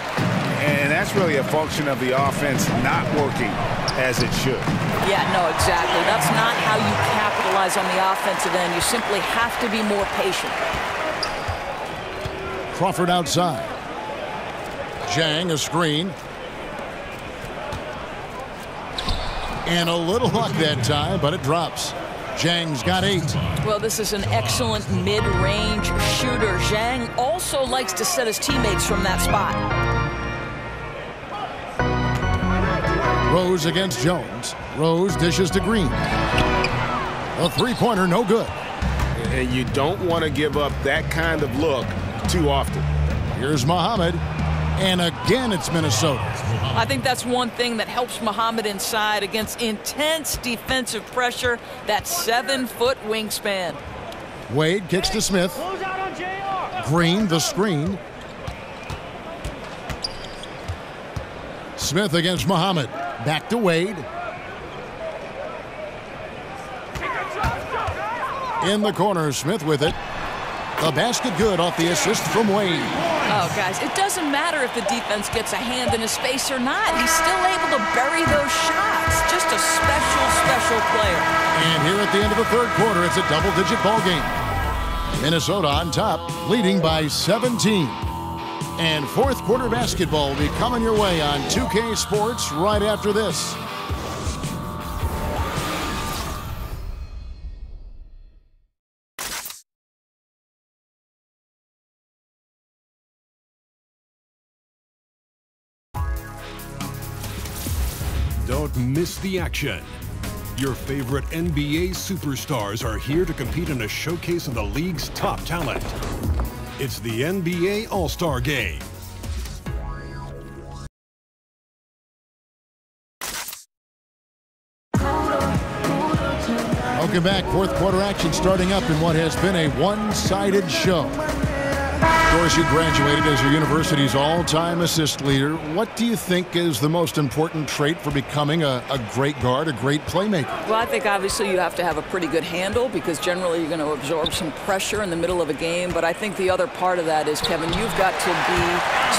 And that's really a function of the offense not working as it should. Yeah, no, exactly. That's not how you capitalize on the offensive end. You simply have to be more patient. Crawford outside. Zhang a screen. And a little luck that time, but it drops. Zhang's got 8. Well, this is an excellent mid-range shooter. Zhang also likes to set his teammates from that spot. Rose against Jones. Rose dishes to Green. A three-pointer, no good. And you don't want to give up that kind of look too often. Here's Muhammad. And again, it's Minnesota. I think that's one thing that helps Muhammad inside against intense defensive pressure, that 7-foot wingspan. Wade kicks to Smith. Green, the screen. Smith against Muhammad. Back to Wade. In the corner, Smith with it. The basket good off the assist from Wade. Oh, guys, it doesn't matter if the defense gets a hand in his face or not. He's still able to bury those shots. Just a special, special player. And here at the end of the third quarter, it's a double-digit ball game. Minnesota on top, leading by 17. And fourth quarter basketball will be coming your way on 2K Sports right after this. Don't miss the action. Your favorite NBA superstars are here to compete in a showcase of the league's top talent. It's the NBA All-Star Game. Welcome back. Fourth quarter action starting up in what has been a one-sided show. Of course, you graduated as your university's all-time assist leader. What do you think is the most important trait for becoming a great guard, a great playmaker? Well, I think obviously you have to have a pretty good handle because generally you're going to absorb some pressure in the middle of a game. But I think the other part of that is, Kevin, you've got to be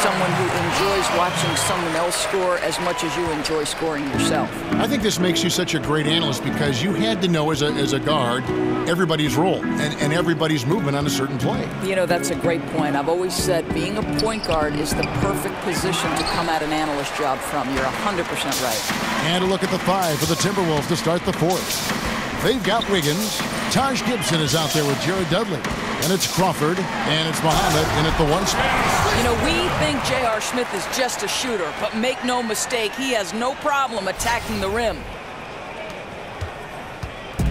someone who enjoys watching someone else score as much as you enjoy scoring yourself. I think this makes you such a great analyst because you had to know as a guard everybody's role and everybody's movement on a certain play. You know, that's a great point. I've always said being a point guard is the perfect position to come at an analyst job from. You're 100% right. And a look at the 5 for the Timberwolves to start the fourth. They've got Wiggins. Taj Gibson is out there with Jared Dudley. And it's Crawford, and it's Muhammad in at the 1 spot. You know, we think J.R. Smith is just a shooter, but make no mistake, he has no problem attacking the rim.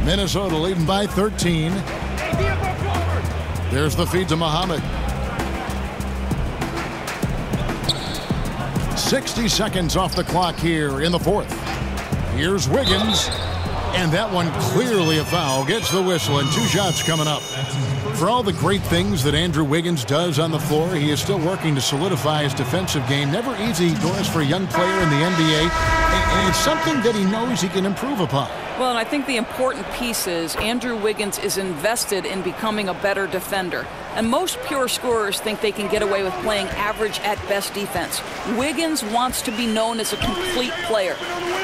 Minnesota leading by 13. There's the feed to Muhammad. 60 seconds off the clock here in the fourth. Here's Wiggins. And that one clearly a foul. Gets the whistle, and 2 shots coming up. For all the great things that Andrew Wiggins does on the floor, he is still working to solidify his defensive game. Never easy, Doris, for a young player in the NBA. And it's something that he knows he can improve upon. Well, and I think the important piece is Andrew Wiggins is invested in becoming a better defender. And most pure scorers think they can get away with playing average at best defense. Wiggins wants to be known as a complete player.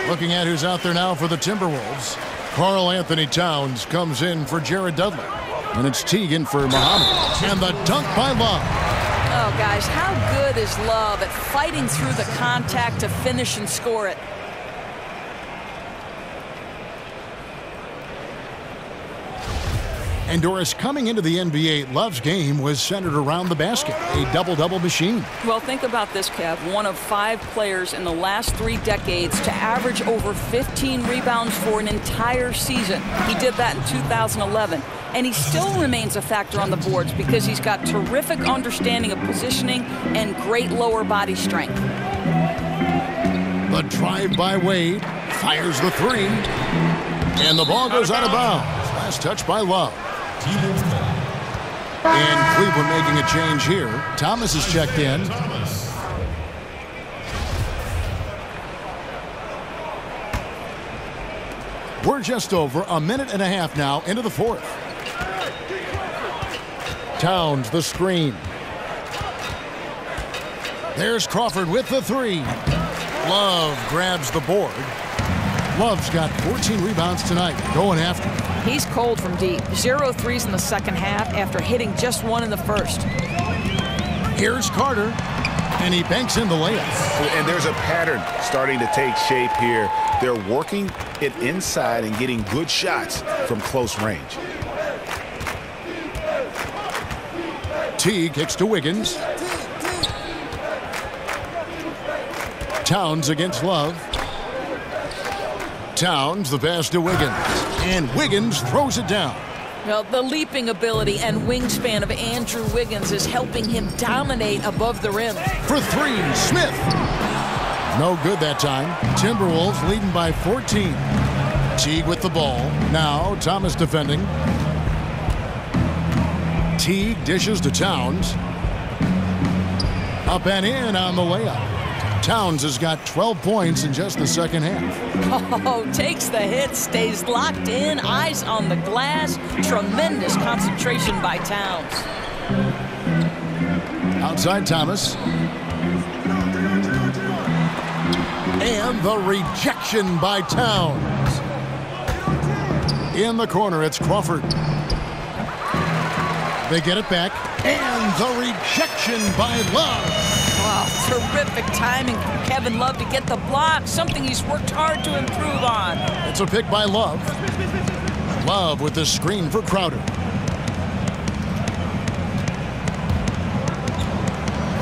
Looking at who's out there now for the Timberwolves. Karl Anthony Towns comes in for Jared Dudley. And it's Teagan for Muhammad. And the dunk by Love. Oh, guys, how good is Love at fighting through the contact to finish and score it? And Doris, coming into the NBA, Love's game was centered around the basket, a double-double machine. Well, think about this, Kev. One of 5 players in the last 3 decades to average over 15 rebounds for an entire season. He did that in 2011. And he still remains a factor on the boards because he's got terrific understanding of positioning and great lower body strength. The drive by Wade. Fires the three. And the ball goes out of bounds. Last touch by Love. And Cleveland making a change here. Thomas is checked in. We're just over a minute and a half now into the fourth. Towns the screen. There's Crawford with the three. Love grabs the board. Love's got 14 rebounds tonight, going after. He's cold from deep. 0 threes in the second half after hitting just one in the first. Here's Carter, and he banks in the layup. And there's a pattern starting to take shape here. They're working it inside and getting good shots from close range. T kicks to Wiggins. Towns against Love. Towns the pass to Wiggins. And Wiggins throws it down. Well, the leaping ability and wingspan of Andrew Wiggins is helping him dominate above the rim. For three, Smith. No good that time. Timberwolves leading by 14. Teague with the ball. Now Thomas defending. Teague dishes to Towns. Up and in on the layup. Towns has got 12 points in just the second half. Oh, takes the hit, stays locked in, eyes on the glass. Tremendous concentration by Towns. Outside Thomas. And the rejection by Towns. In the corner, it's Crawford. They get it back. And the rejection by Love. Wow, terrific timing from Kevin Love to get the block, something he's worked hard to improve on. It's a pick by Love. Love with the screen for Crowder.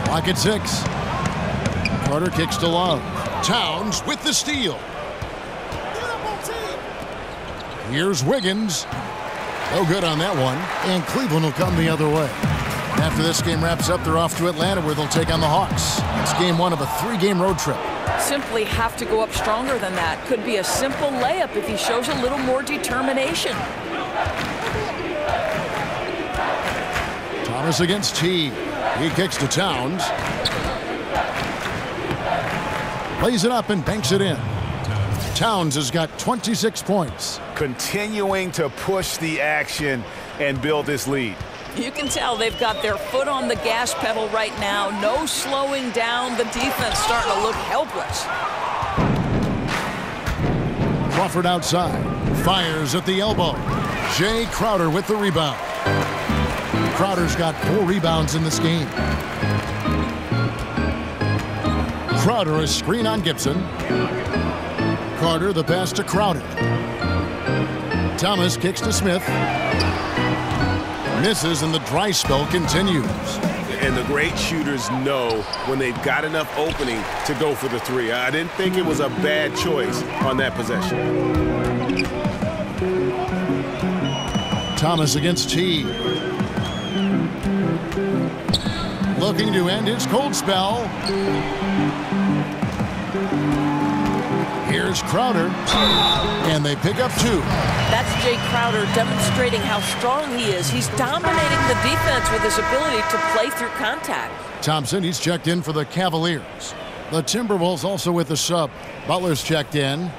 Clock at 6. Carter kicks to Love. Towns with the steal. Here's Wiggins. No good on that one. And Cleveland will come the other way. After this game wraps up, they're off to Atlanta where they'll take on the Hawks. It's game one of a 3-game road trip. Simply have to go up stronger than that. Could be a simple layup if he shows a little more determination. Thomas against T. He kicks to Towns. Lays it up and banks it in. Towns has got 26 points. Continuing to push the action and build this lead. You can tell they've got their foot on the gas pedal right now. No slowing down. The defense starting to look helpless. Crawford outside. Fires at the elbow. Jay Crowder with the rebound. Crowder's got 4 rebounds in this game. Crowder a screen on Gibson. Carter the pass to Crowder. Thomas kicks to Smith. Misses and the dry spell continues. And the great shooters know when they've got enough opening to go for the three. I didn't think it was a bad choice on that possession. Thomas against T. Looking to end his cold spell. Here's Crowder, and they pick up 2. That's Jay Crowder demonstrating how strong he is. He's dominating the defense with his ability to play through contact. Thompson, he's checked in for the Cavaliers. The Timberwolves also with the sub. Butler's checked in.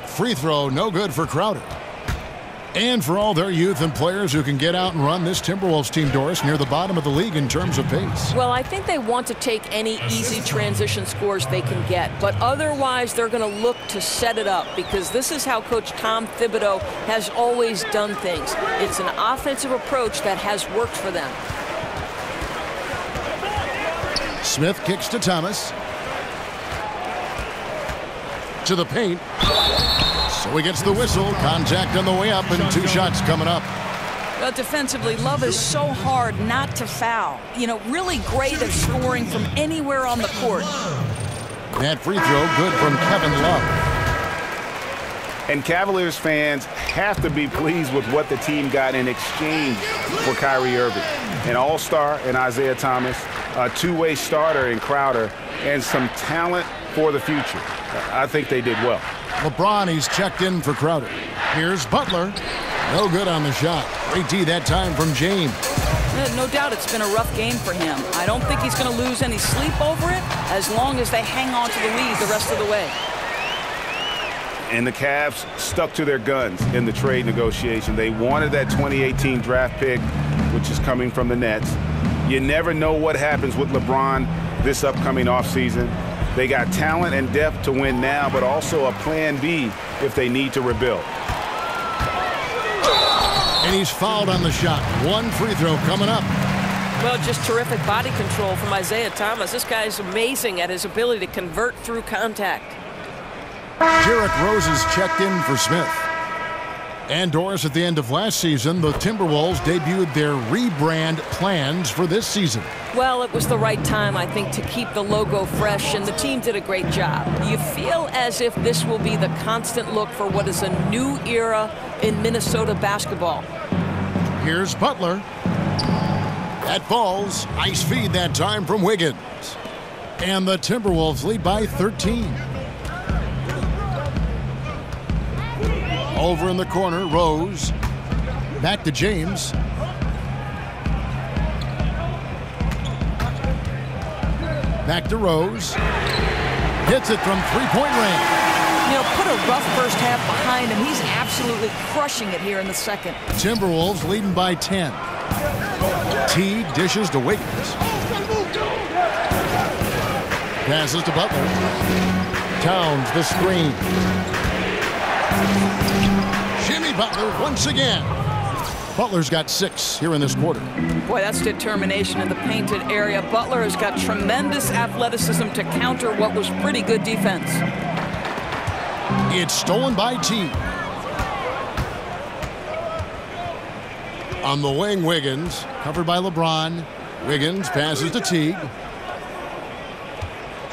Free throw, no good for Crowder. And for all their youth and players who can get out and run, this Timberwolves team, Doris, near the bottom of the league in terms of pace. Well, I think they want to take any easy transition scores they can get, but otherwise they're going to look to set it up because this is how Coach Tom Thibodeau has always done things. It's an offensive approach that has worked for them. Smith kicks to Thomas. To the paint. So he gets the whistle. Contact on the way up and 2 shots coming up. Well, defensively, Love is so hard not to foul. You know, really great at scoring from anywhere on the court. That free throw good from Kevin Love. And Cavaliers fans have to be pleased with what the team got in exchange for Kyrie Irving. An all-star in Isaiah Thomas, a two-way starter in Crowder, and some talent for the future. I think they did well. LeBron, he's checked in for Crowder. Here's Butler. No good on the shot. Great D that time from James. No doubt it's been a rough game for him. I don't think he's going to lose any sleep over it as long as they hang on to the lead the rest of the way. And the Cavs stuck to their guns in the trade negotiation. They wanted that 2018 draft pick, which is coming from the Nets. You never know what happens with LeBron this upcoming offseason. They got talent and depth to win now, but also a plan B if they need to rebuild. And he's fouled on the shot. One free throw coming up. Well, just terrific body control from Isaiah Thomas. This guy is amazing at his ability to convert through contact. Derrick Rose is checked in for Smith. And Doris, at the end of last season, the Timberwolves debuted their rebrand plans for this season. Well, it was the right time, I think, to keep the logo fresh, and the team did a great job. You feel as if this will be the constant look for what is a new era in Minnesota basketball. Here's Butler. That falls. Nice feed that time from Wiggins. And the Timberwolves lead by 13. Over in the corner, Rose. Back to James. Back to Rose. Hits it from three-point range. You know, put a rough first half behind him. He's absolutely crushing it here in the second. Timberwolves leading by 10. Teague dishes to Wiggins. Passes to Butler. Towns the screen. Jimmy Butler once again. Butler's got 6 here in this quarter. Boy, that's determination in the painted area. Butler has got tremendous athleticism to counter what was pretty good defense. It's stolen by Teague. On the wing, Wiggins, covered by LeBron. Wiggins passes to Teague.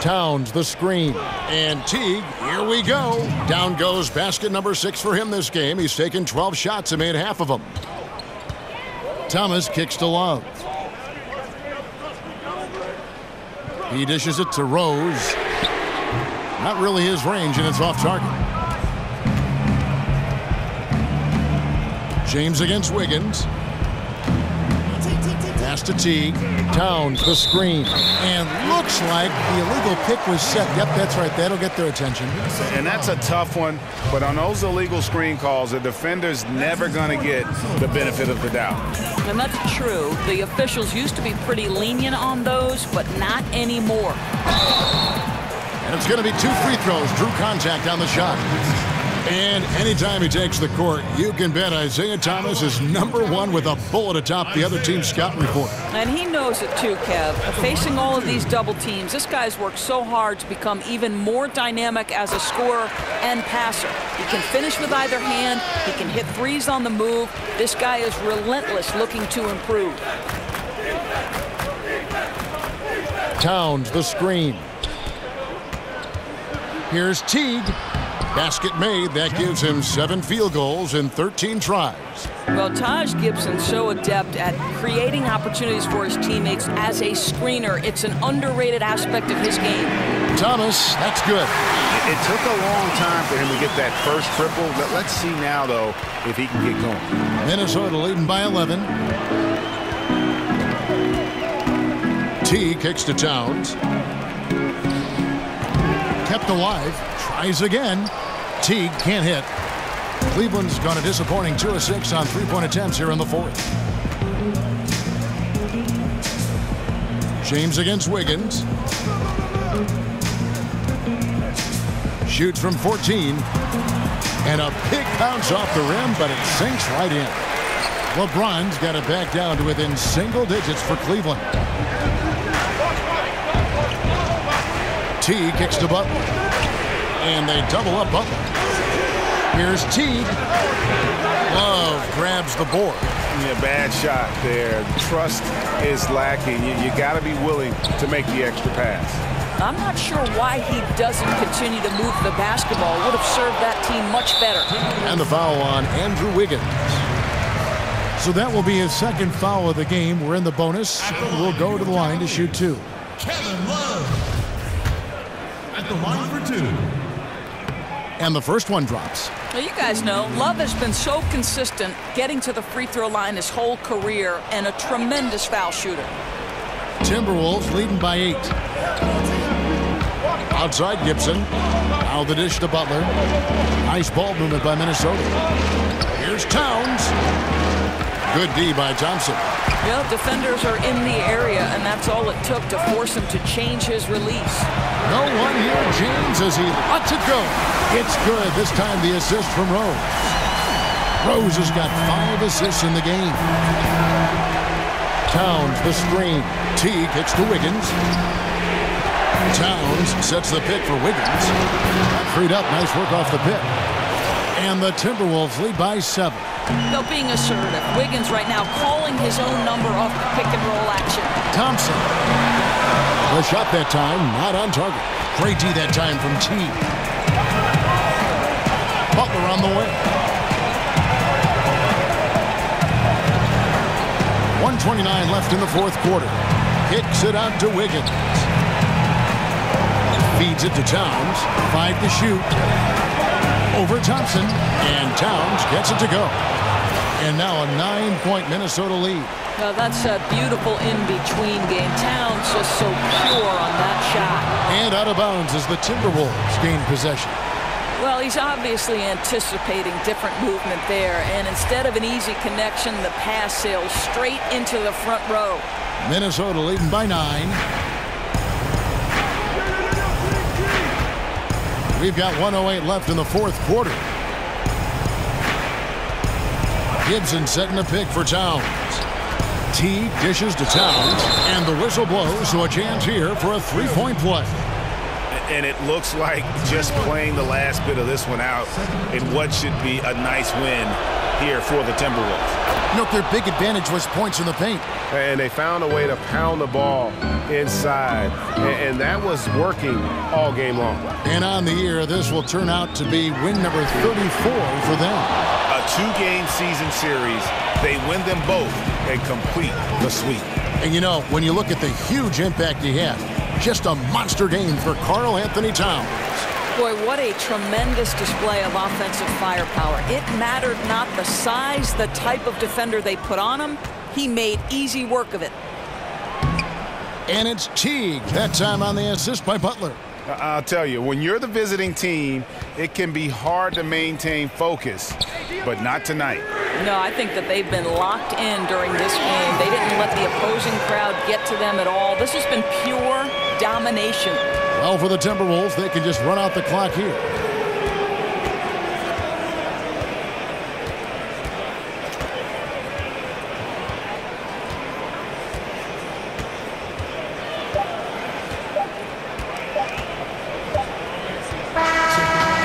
Towns the screen. And Teague, here we go. Down goes basket number 6 for him this game. He's taken 12 shots and made half of them. Thomas kicks to Love. He dishes it to Rose. Not really his range, and it's off target. James against Wiggins. Pass to Teague. Towns the screen. And looks like the illegal pick was set. Yep, that's right. That'll get their attention. And that's a tough one. But on those illegal screen calls, the defender's never going to get the benefit of the doubt. And that's true. The officials used to be pretty lenient on those, but not anymore. And it's going to be 2 free throws. Drew contact on the shot. And anytime he takes the court, you can bet Isaiah Thomas is #1 with a bullet atop the other team's scouting report. And he knows it too, Kev. Facing all of these double teams, this guy's worked so hard to become even more dynamic as a scorer and passer. He can finish with either hand. He can hit threes on the move. This guy is relentless looking to improve. Towns the screen. Here's Teague. Basket made. That gives him 7 field goals in 13 tries. Well, Taj Gibson's so adept at creating opportunities for his teammates as a screener. It's an underrated aspect of his game. Thomas, that's good. It took a long time for him to get that first triple. Let's see now, though, if he can get going. Minnesota leading by 11. T kicks to Towns. Kept alive. Tries again. Teague can't hit. Cleveland's gone a disappointing 2 of 6 on 3-point attempts here in the 4th. James against Wiggins. Shoots from 14. And a big bounce off the rim, but it sinks right in. LeBron's got it back down to within single digits for Cleveland. T kicks to Butler. And they double up Butler. Here's Teague. Love grabs the board. Yeah, bad shot there. Trust is lacking. You got to be willing to make the extra pass. I'm not sure why he doesn't continue to move the basketball. Would have served that team much better. And the foul on Andrew Wiggins. So that will be his second foul of the game. We're in the bonus. We'll go to the line to shoot 2. Kevin Love at the line for 2. And the first one drops. Well, you guys know, Love has been so consistent getting to the free throw line his whole career and a tremendous foul shooter. Timberwolves leading by 8. Outside Gibson. Now the dish to Butler. Nice ball movement by Minnesota. Here's Towns. Good D by Thompson. Well, defenders are in the area, and that's all it took to force him to change his release. No one here. James as he lets it go. It's good. This time the assist from Rose. Rose has got 5 assists in the game. Towns the screen. T kicks to Wiggins. Towns sets the pick for Wiggins. Freed up. Nice work off the pick. And the Timberwolves lead by 7. Though being assertive, Wiggins right now calling his own number off the pick-and-roll action. Thompson. The shot that time, not on target. Great D that time from T. Butler on the way. 1:29 left in the fourth quarter. Kicks it out to Wiggins. Feeds it to Towns. 5 to shoot. Over Thompson. And Towns gets it to go. And now a 9-point Minnesota lead. Now that's a beautiful in-between game. Towns just so pure on that shot. And out of bounds as the Timberwolves gain possession. Well, he's obviously anticipating different movement there. And instead of an easy connection, the pass sails straight into the front row. Minnesota leading by 9. We've got 1:08 left in the fourth quarter. Gibson setting the pick for Towns. T dishes to Towns, and the whistle blows, so a chance here for a 3-point play. And it looks like just playing the last bit of this one out in what should be a nice win here for the Timberwolves. Look, their big advantage was points in the paint. And they found a way to pound the ball inside, and that was working all game long. And on the year, this will turn out to be win number 34 for them. A 2-game season series, they win them both and complete the sweep. And you know, when you look at the huge impact he had, just a monster game for Karl Anthony Towns. Boy, what a tremendous display of offensive firepower. It mattered not the size, the type of defender they put on him. He made easy work of it. And it's Teague, that time on the assist by Butler. I'll tell you, when you're the visiting team, it can be hard to maintain focus, but not tonight. No, I think that they've been locked in during this game. They didn't let the opposing crowd get to them at all. This has been pure domination. Well, for the Timberwolves, they can just run out the clock here.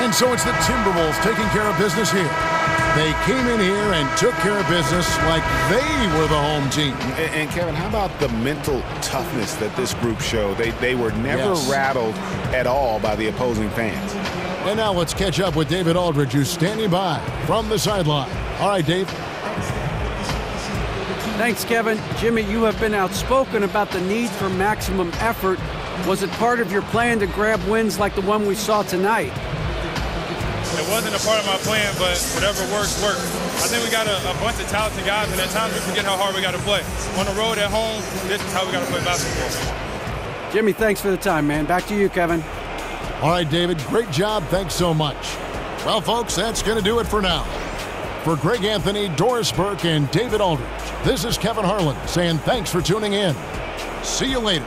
And so it's the Timberwolves taking care of business here. They came in here and took care of business like they were the home team. And Kevin, how about the mental toughness that this group showed? They were never rattled at all by the opposing fans. And now let's catch up with David Aldridge, who's standing by from the sideline. All right, Dave. Thanks, Kevin. Jimmy, you have been outspoken about the need for maximum effort. Was it part of your plan to grab wins like the one we saw tonight? It wasn't a part of my plan, but whatever works, works. I think we got a bunch of talented guys, and at times we forget how hard we got to play. On the road, at home, this is how we got to play basketball. Jimmy, thanks for the time, man. Back to you, Kevin. All right, David, great job. Thanks so much. Well, folks, that's going to do it for now. For Greg Anthony, Doris Burke, and David Aldridge, this is Kevin Harlan saying thanks for tuning in. See you later.